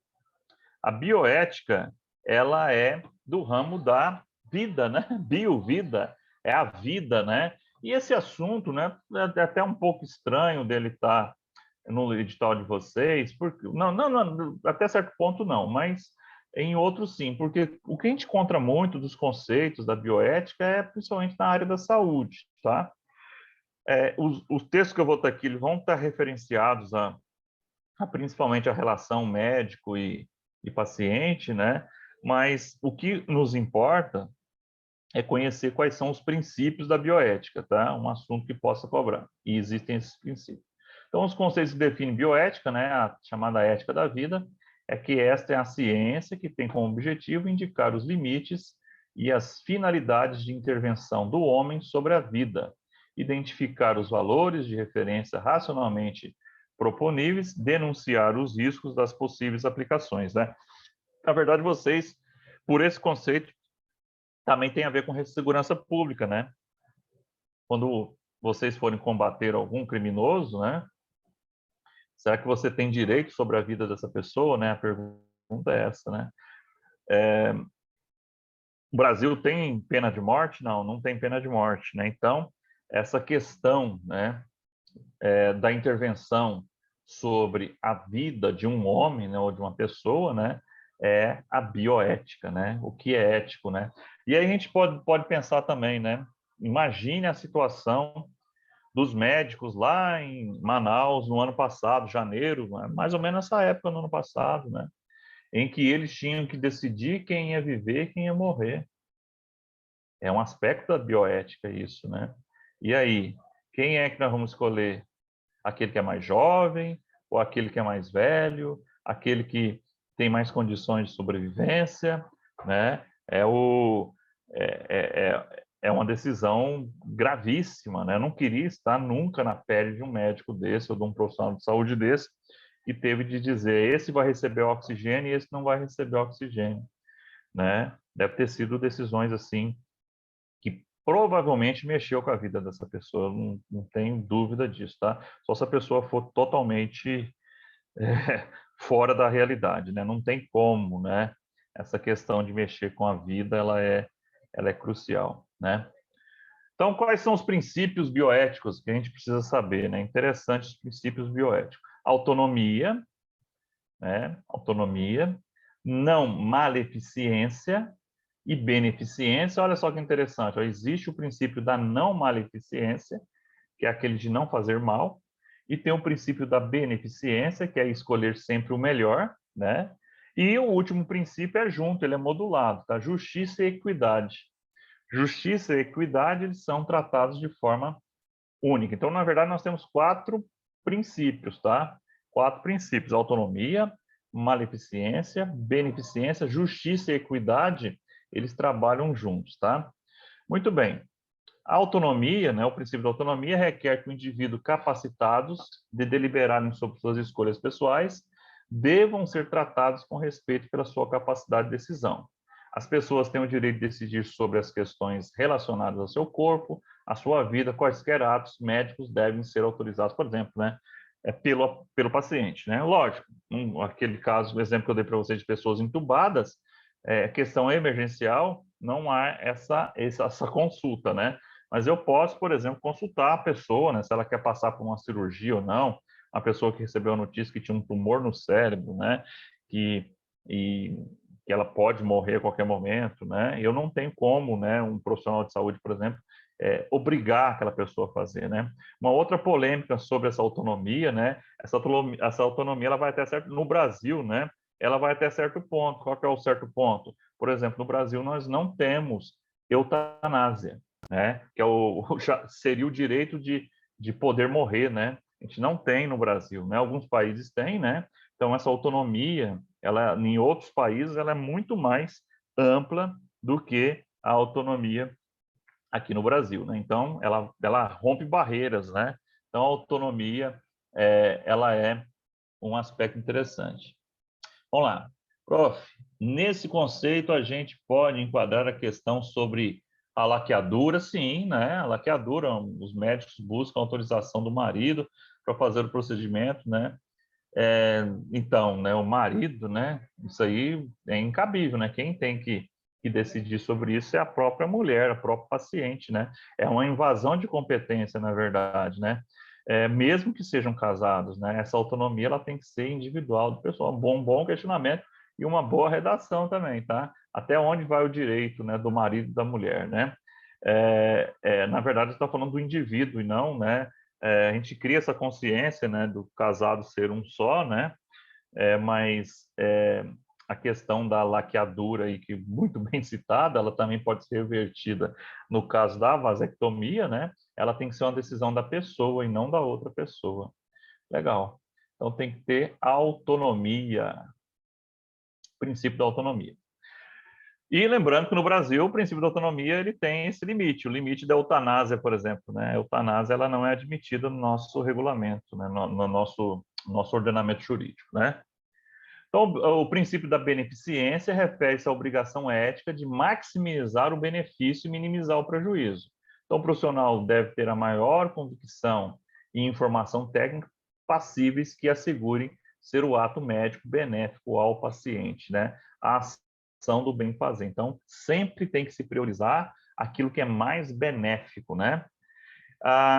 A bioética, ela é do ramo da vida, né? Biovida, é a vida, né? E esse assunto, né, é até um pouco estranho dele estar no edital de vocês, porque não, até certo ponto não, mas em outros sim, porque o que a gente encontra muito dos conceitos da bioética é principalmente na área da saúde, tá? Os textos que eu vou estar aqui, eles vão estar referenciados principalmente a relação médico e paciente, né? Mas o que nos importa é conhecer quais são os princípios da bioética, tá? Um assunto que possa cobrar. E existem esses princípios. Então, os conceitos que definem bioética, né, a chamada ética da vida, é que esta é a ciência que tem como objetivo indicar os limites e as finalidades de intervenção do homem sobre a vida, identificar os valores de referência racionalmente proponíveis, denunciar os riscos das possíveis aplicações, né? Na verdade, vocês, por esse conceito, também tem a ver com segurança pública, né? Quando vocês forem combater algum criminoso, né? Será que você tem direito sobre a vida dessa pessoa, né? A pergunta é essa, né? O Brasil tem pena de morte? Não, não tem pena de morte, né? Então, essa questão, né, da intervenção sobre a vida de um homem, né, ou de uma pessoa, né, é a bioética, né? O que é ético, né? E aí a gente pode pensar também, né? Imagine a situação dos médicos lá em Manaus no ano passado, janeiro, mais ou menos essa época no ano passado, né? Em que eles tinham que decidir quem ia viver e quem ia morrer. É um aspecto da bioética isso, né? E aí, quem é que nós vamos escolher? Aquele que é mais jovem ou aquele que é mais velho? Aquele que tem mais condições de sobrevivência, né? É uma decisão gravíssima, né? Eu não queria estar nunca na pele de um médico desse ou de um profissional de saúde desse que teve de dizer esse vai receber oxigênio e esse não vai receber oxigênio, né? Deve ter sido decisões assim que provavelmente mexeu com a vida dessa pessoa, não tenho dúvida disso, tá? Só se a pessoa for totalmente fora da realidade, né? Não tem como, né? Essa questão de mexer com a vida, ela é crucial, né? Então, quais são os princípios bioéticos que a gente precisa saber, né? Interessantes os princípios bioéticos. Autonomia, né? Autonomia, não maleficência e beneficência. Olha só que interessante, ó, existe o princípio da não maleficência, que é aquele de não fazer mal, e tem o princípio da beneficência, que é escolher sempre o melhor, né? E o último princípio é junto, ele é modulado, tá? Justiça e equidade. Justiça e equidade, eles são tratados de forma única. Então, na verdade, nós temos 4 princípios, tá? 4 princípios: autonomia, maleficência, beneficência, justiça e equidade, eles trabalham juntos, tá? Muito bem. A autonomia, né, o princípio da autonomia requer que o indivíduo capacitados de deliberarem sobre suas escolhas pessoais devam ser tratados com respeito pela sua capacidade de decisão. As pessoas têm o direito de decidir sobre as questões relacionadas ao seu corpo, à sua vida, quaisquer atos médicos devem ser autorizados, por exemplo, né, pelo paciente, né? Lógico, aquele caso, o exemplo que eu dei para vocês de pessoas entubadas, questão emergencial, não há essa consulta, né? Mas eu posso, por exemplo, consultar a pessoa, né, se ela quer passar por uma cirurgia ou não, a pessoa que recebeu a notícia que tinha um tumor no cérebro, né, que, e, que ela pode morrer a qualquer momento, né, e eu não tenho como, né, um profissional de saúde, por exemplo, obrigar aquela pessoa a fazer, né. Uma outra polêmica sobre essa autonomia, né, essa autonomia ela vai até certo, no Brasil, né, ela vai até certo ponto. Qual que é o certo ponto? Por exemplo, no Brasil nós não temos eutanásia, né? Que é seria o direito de poder morrer, né? A gente não tem no Brasil, né? Alguns países têm, né? Então essa autonomia, ela em outros países, ela é muito mais ampla do que a autonomia aqui no Brasil, né? Então ela rompe barreiras, né? Então a autonomia ela é um aspecto interessante. Vamos lá. Prof, nesse conceito a gente pode enquadrar a questão sobre a laqueadura, sim, né? A laqueadura, os médicos buscam autorização do marido para fazer o procedimento, né? Então, né, o marido, né? Isso aí é incabível, né? Quem tem que decidir sobre isso é a própria mulher, a própria paciente, né? É uma invasão de competência, na verdade, né? Mesmo que sejam casados, né? Essa autonomia ela tem que ser individual do pessoal. Bom questionamento e uma boa redação também, tá? Até onde vai o direito, né, do marido e da mulher, né? Na verdade, está falando do indivíduo e não, né, a gente cria essa consciência, né, do casado ser um só, né, mas a questão da laqueadura, aí, que muito bem citada, ela também pode ser revertida no caso da vasectomia, né, ela tem que ser uma decisão da pessoa e não da outra pessoa. Legal. Então tem que ter autonomia, princípio da autonomia. E lembrando que no Brasil o princípio da autonomia ele tem esse limite, o limite da eutanásia, por exemplo, né? A eutanásia ela não é admitida no nosso regulamento, né? No nosso ordenamento jurídico, né? Então, o princípio da beneficência refere-se à obrigação ética de maximizar o benefício e minimizar o prejuízo. Então, o profissional deve ter a maior convicção e informação técnica passíveis que assegurem ser o ato médico benéfico ao paciente, né? A ação do bem fazer. Então, sempre tem que se priorizar aquilo que é mais benéfico, né?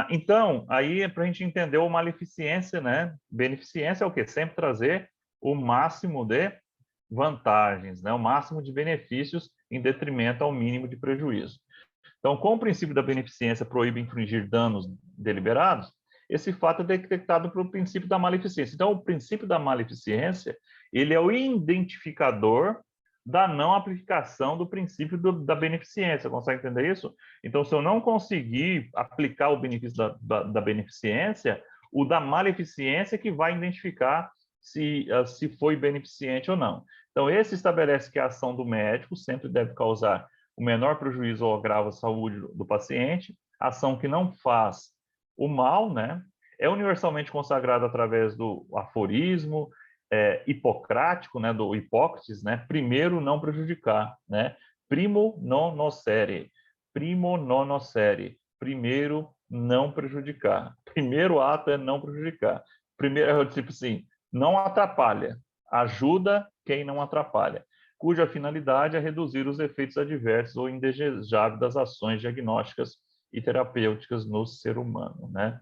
Então, aí para a gente entender o maleficência, né? Beneficência é o quê? Sempre trazer o máximo de vantagens, né? O máximo de benefícios em detrimento ao mínimo de prejuízo. Então, como o princípio da beneficência proíbe infringir danos deliberados, esse fato é detectado pelo princípio da maleficência. Então, o princípio da maleficência, ele é o identificador da não aplicação do princípio da beneficência. Consegue entender isso? Então, se eu não conseguir aplicar o benefício da beneficência, o da maleficência que vai identificar se foi beneficente ou não. Então, esse estabelece que a ação do médico sempre deve causar o menor prejuízo ou agravo à saúde do paciente, ação que não faz o mal, né? É universalmente consagrado através do aforismo hipocrático, né? Do Hipócrates, né? Primeiro, não prejudicar, né? Primo non nocere, primo non nocere, primeiro, não prejudicar. Primeiro ato é não prejudicar. Primeiro, tipo assim, não atrapalha, ajuda quem não atrapalha, cuja finalidade é reduzir os efeitos adversos ou indesejáveis das ações diagnósticas e terapêuticas no ser humano, né?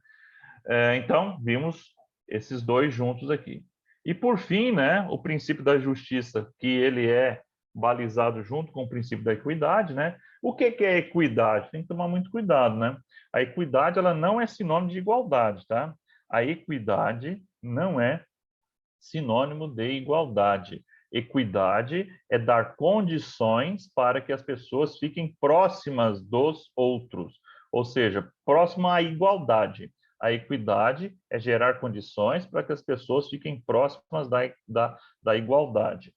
Então, vimos esses dois juntos aqui. E, por fim, né, o princípio da justiça, que ele é balizado junto com o princípio da equidade, né? O que é equidade? Tem que tomar muito cuidado, né? A equidade, ela não é sinônimo de igualdade, tá? A equidade não é sinônimo de igualdade. Equidade é dar condições para que as pessoas fiquem próximas dos outros, ou seja, próxima à igualdade. A equidade é gerar condições para que as pessoas fiquem próximas da igualdade.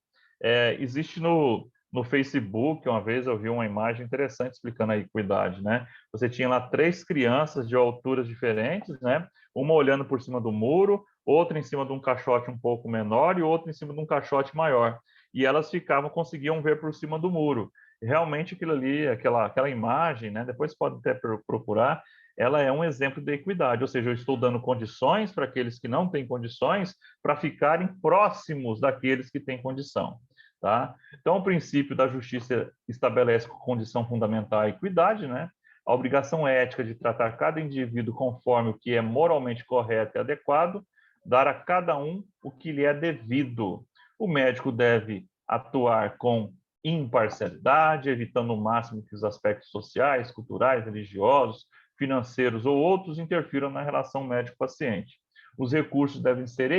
Existe no Facebook, uma vez eu vi uma imagem interessante explicando a equidade, né? Você tinha lá 3 crianças de alturas diferentes, né? Uma olhando por cima do muro, outra em cima de um caixote um pouco menor e outra em cima de um caixote maior. E elas conseguiam ver por cima do muro. Realmente aquilo ali, aquela imagem, né? Depois pode até procurar, ela é um exemplo de equidade, ou seja, eu estou dando condições para aqueles que não têm condições para ficarem próximos daqueles que têm condição. Tá? Então, o princípio da justiça estabelece como condição fundamental a equidade, né? A obrigação ética de tratar cada indivíduo conforme o que é moralmente correto e adequado, dar a cada um o que lhe é devido. O médico deve atuar com imparcialidade, evitando o máximo que os aspectos sociais, culturais, religiosos, financeiros ou outros interfiram na relação médico-paciente. Os recursos devem ser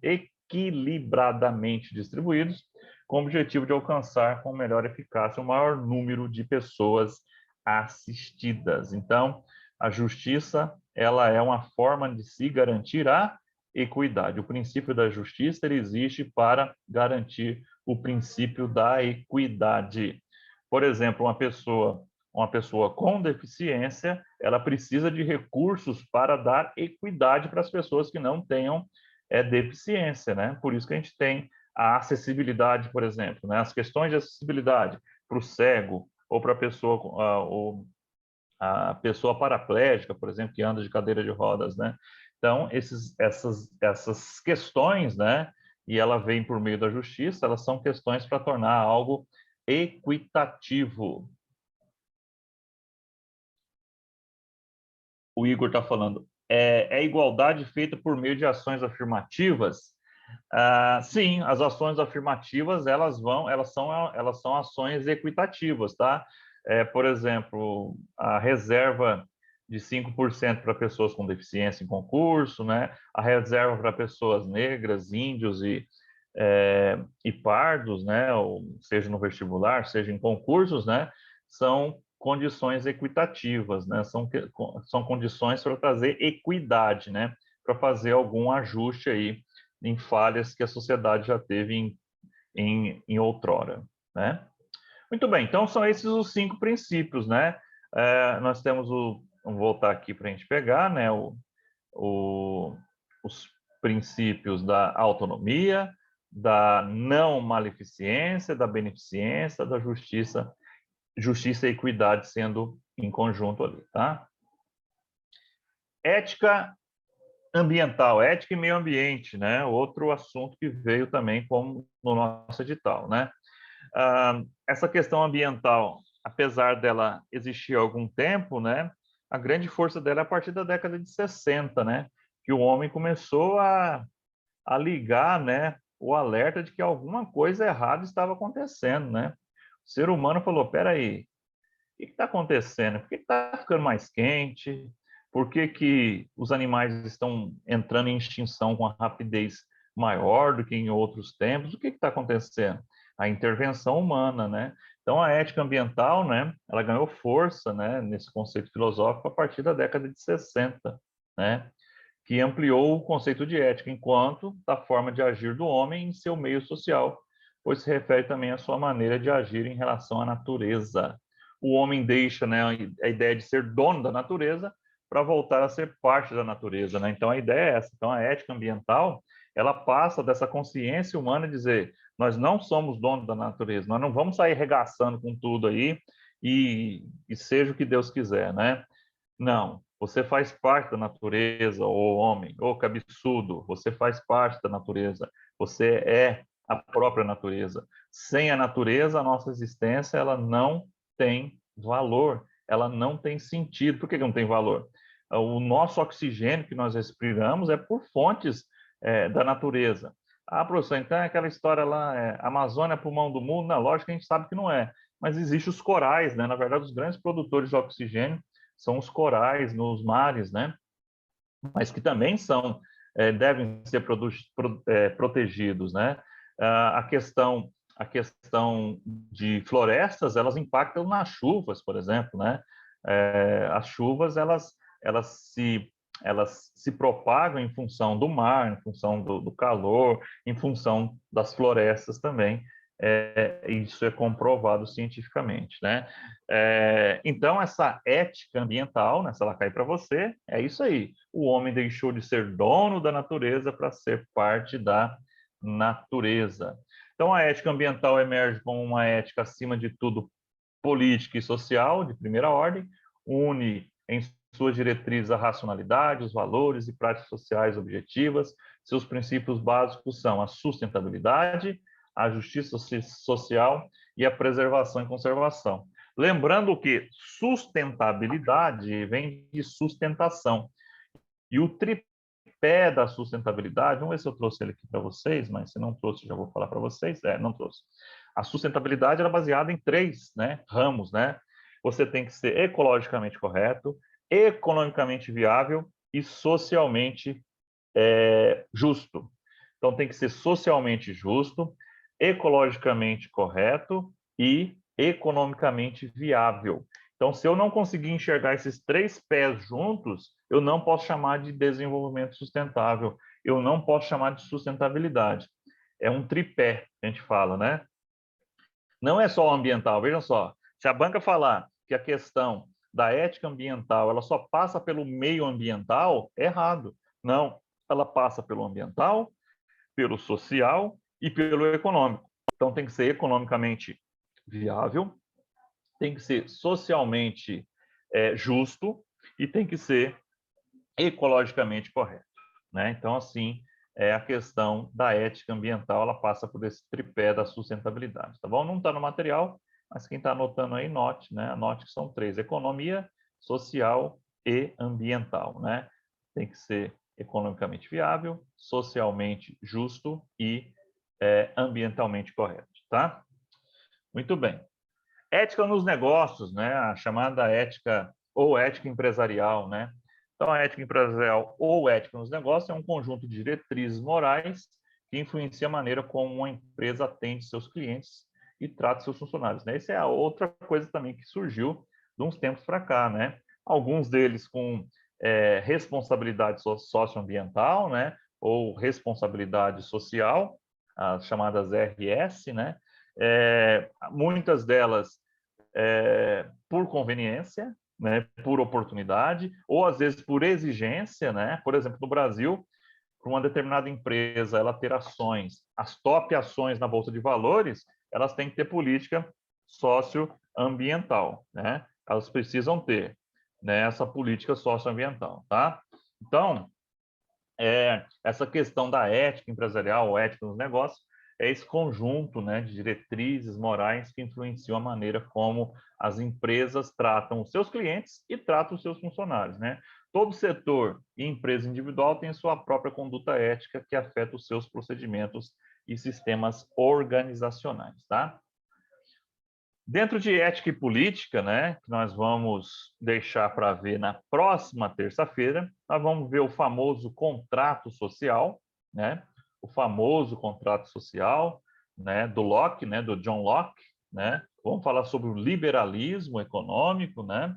equilibradamente distribuídos, com o objetivo de alcançar com melhor eficácia o maior número de pessoas assistidas. Então, a justiça, ela é uma forma de se garantir a equidade. O princípio da justiça ele existe para garantir o princípio da equidade. Por exemplo, uma pessoa com deficiência, ela precisa de recursos para dar equidade para as pessoas que não tenham deficiência, né? Por isso que a gente tem a acessibilidade, por exemplo, né? As questões de acessibilidade para o cego ou para a pessoa paraplégica, por exemplo, que anda de cadeira de rodas, né? Então, essas questões, né? E ela vem por meio da justiça, elas são questões para tornar algo equitativo. O Igor está falando, é igualdade feita por meio de ações afirmativas? Sim, as ações afirmativas elas são ações equitativas, tá? Por exemplo, a reserva de 5% para pessoas com deficiência em concurso, né? A reserva para pessoas negras, índios e pardos, né? Ou seja no vestibular, seja em concursos, né? São condições equitativas, né? São condições para trazer equidade, né? Para fazer algum ajuste aí em falhas que a sociedade já teve em outrora, né? Muito bem, então são esses os 5 princípios, né? Nós temos vamos voltar aqui para a gente pegar, né? Os princípios da autonomia, da não maleficência, da beneficência, da justiça e equidade sendo em conjunto ali, tá? Ética ambiental, ética e meio ambiente, né? Outro assunto que veio também como no nosso edital, né? Essa questão ambiental, apesar dela existir há algum tempo, né? A grande força dela é a partir da década de 60, né? Que o homem começou a ligar, né? O alerta de que alguma coisa errada estava acontecendo, né? O ser humano falou, peraí, o que está acontecendo? Por que está ficando mais quente? Por que os animais estão entrando em extinção com a rapidez maior do que em outros tempos? O que está acontecendo? A intervenção humana, né? Então, a ética ambiental, né, ela ganhou força, né, nesse conceito filosófico a partir da década de 60, né, que ampliou o conceito de ética enquanto da forma de agir do homem em seu meio social, pois se refere também à sua maneira de agir em relação à natureza. O homem deixa, né, a ideia de ser dono da natureza para voltar a ser parte da natureza, né? Então a ideia é essa. Então a ética ambiental, ela passa dessa consciência humana de dizer, nós não somos donos da natureza, nós não vamos sair regaçando com tudo aí e seja o que Deus quiser, né? Não, você faz parte da natureza, ô homem, ô cabeçudo, você faz parte da natureza, você é a própria natureza. Sem a natureza, a nossa existência ela não tem valor, ela não tem sentido. Por que não tem valor? O nosso oxigênio que nós respiramos é por fontes da natureza. Ah, professor, então é aquela história lá, Amazônia, pulmão do mundo? Não, lógico que a gente sabe que não é. Mas existem os corais, né? Na verdade, os grandes produtores de oxigênio são os corais nos mares, né? Mas que também devem ser protegidos, né? A questão de florestas, elas impactam nas chuvas, por exemplo, né? As chuvas, elas se propagam em função do mar, em função do calor, em função das florestas também. Isso é comprovado cientificamente, né? Então, essa ética ambiental, né, se ela cair para você, é isso aí. O homem deixou de ser dono da natureza para ser parte da natureza. Então, a ética ambiental emerge como uma ética, acima de tudo, política e social, de primeira ordem, une em suas diretrizes a racionalidade, os valores e práticas sociais objetivas. Seus princípios básicos são a sustentabilidade, a justiça social e a preservação e conservação. Lembrando que sustentabilidade vem de sustentação. E o tripé da sustentabilidade, vamos ver se eu trouxe ele aqui para vocês, mas se não trouxe, já vou falar para vocês. Não trouxe. A sustentabilidade era baseada em 3, né, ramos, né? Você tem que ser ecologicamente correto, economicamente viável e socialmente justo. Então, tem que ser socialmente justo, ecologicamente correto e economicamente viável. Então, se eu não conseguir enxergar esses 3 pés juntos, eu não posso chamar de desenvolvimento sustentável, eu não posso chamar de sustentabilidade. É um tripé, a gente fala, né? Não é só o ambiental, vejam só. Se a banca falar que a questão da ética ambiental ela só passa pelo meio ambiental, é errado. Não, ela passa pelo ambiental, pelo social e pelo econômico. Então, tem que ser economicamente viável, tem que ser socialmente justo e tem que ser ecologicamente correto, né? Então, assim, a questão da ética ambiental, ela passa por esse tripé da sustentabilidade, tá bom? Não está no material, mas quem está anotando aí, note, né? Anote que são 3, economia, social e ambiental, né? Tem que ser economicamente viável, socialmente justo e ambientalmente correto, tá? Muito bem. Ética nos negócios, né? A chamada ética ou ética empresarial, né? Então, a ética empresarial ou ética nos negócios é um conjunto de diretrizes morais que influencia a maneira como uma empresa atende seus clientes e trata seus funcionários, né? Essa é a outra coisa também que surgiu de uns tempos para cá, né? Alguns deles com responsabilidade socioambiental, né? Ou responsabilidade social, as chamadas RS, né? Muitas delas por conveniência, né, por oportunidade, ou às vezes por exigência, né? Por exemplo, no Brasil, para uma determinada empresa ela ter ações, as top ações na Bolsa de Valores, elas têm que ter política socioambiental, né? Elas precisam ter, né, essa política socioambiental, tá? Então, essa questão da ética empresarial, ou ética nos negócios, é esse conjunto, né, de diretrizes morais que influenciam a maneira como as empresas tratam os seus clientes e tratam os seus funcionários, né? Todo setor e empresa individual tem sua própria conduta ética que afeta os seus procedimentos e sistemas organizacionais, tá? Dentro de ética e política, né, que nós vamos deixar para ver na próxima terça-feira, nós vamos ver o famoso contrato social, né, o famoso contrato social, né, do Locke, né, do John Locke, né. Vamos falar sobre o liberalismo econômico, né.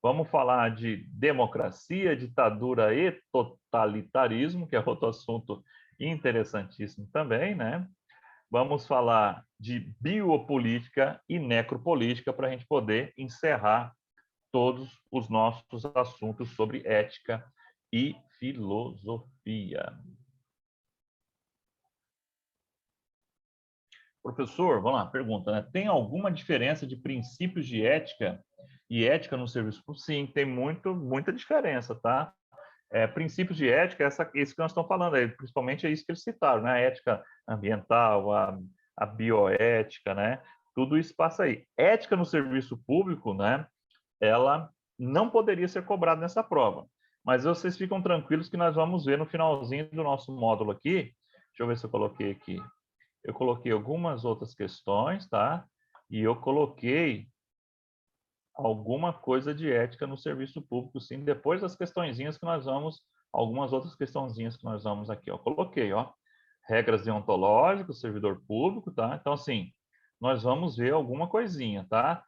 Vamos falar de democracia, ditadura e totalitarismo, que é outro assunto interessantíssimo também, né. Vamos falar de biopolítica e necropolítica para a gente poder encerrar todos os nossos assuntos sobre ética e filosofia. Professor, vamos lá, pergunta, né? Tem alguma diferença de princípios de ética e ética no serviço público? Sim, tem muita diferença, tá? Princípios de ética, isso que nós estamos falando aí, principalmente é isso que eles citaram, né? A ética ambiental, a bioética, né? Tudo isso passa aí. Ética no serviço público, né? Ela não poderia ser cobrada nessa prova. Mas vocês ficam tranquilos que nós vamos ver no finalzinho do nosso módulo aqui. Deixa eu ver se eu coloquei aqui. Eu coloquei algumas outras questões, tá? E eu coloquei alguma coisa de ética no serviço público, sim, depois das questõezinhas que nós vamos, algumas outras questõezinhas que nós vamos aqui, ó, coloquei, ó, regras deontológicas, servidor público, tá? Então, assim, nós vamos ver alguma coisinha, tá?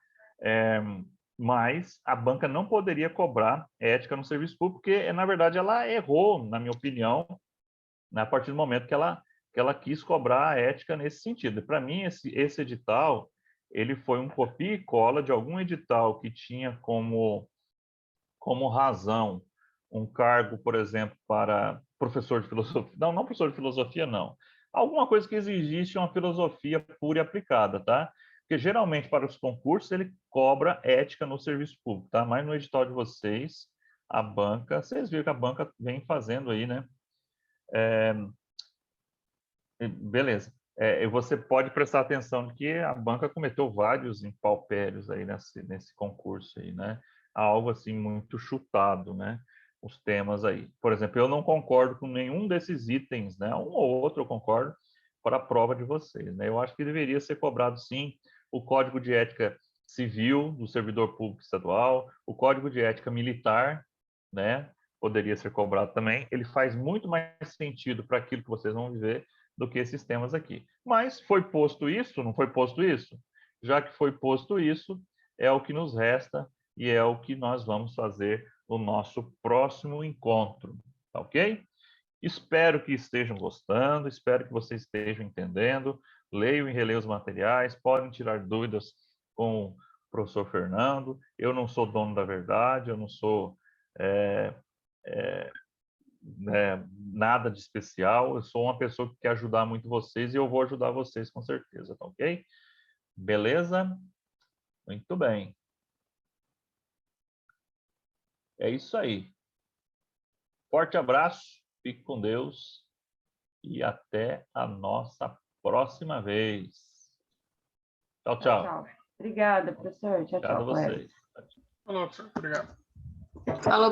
Mas a banca não poderia cobrar ética no serviço público, porque, na verdade, ela errou, na minha opinião, né, a partir do momento que ela quis cobrar a ética nesse sentido. Para mim, esse edital, ele foi um copia e cola de algum edital que tinha como razão um cargo, por exemplo, para professor de filosofia. Não professor de filosofia, não. Alguma coisa que exigisse uma filosofia pura e aplicada, tá? Porque geralmente para os concursos ele cobra ética no serviço público, tá? Mas no edital de vocês, a banca, vocês viram que a banca vem fazendo aí, né? Beleza. Você pode prestar atenção que a banca cometeu vários impalpérios aí nesse concurso aí, né? Algo assim muito chutado, né? Os temas aí. Por exemplo, eu não concordo com nenhum desses itens, né? Um ou outro eu concordo para a prova de vocês, né? Eu acho que deveria ser cobrado sim o Código de Ética Civil do servidor público estadual, o Código de Ética Militar, né? Poderia ser cobrado também. Ele faz muito mais sentido para aquilo que vocês vão viver do que esses temas aqui. Mas foi posto isso, não foi posto isso? Já que foi posto isso, é o que nos resta e é o que nós vamos fazer no nosso próximo encontro, tá ok? Espero que estejam gostando, espero que vocês estejam entendendo. Leiam e releiam os materiais, podem tirar dúvidas com o professor Fernando. Eu não sou dono da verdade, eu não sou nada de especial. Eu sou uma pessoa que quer ajudar muito vocês e eu vou ajudar vocês com certeza, tá ok? Beleza? Muito bem. É isso aí. Forte abraço, fique com Deus e até a nossa próxima vez. Tchau, Tchau, tchau. tchau. Obrigada, professor. Tchau, Obrigado a tchau, colega. vocês. Falou, professor. Obrigado. Falou.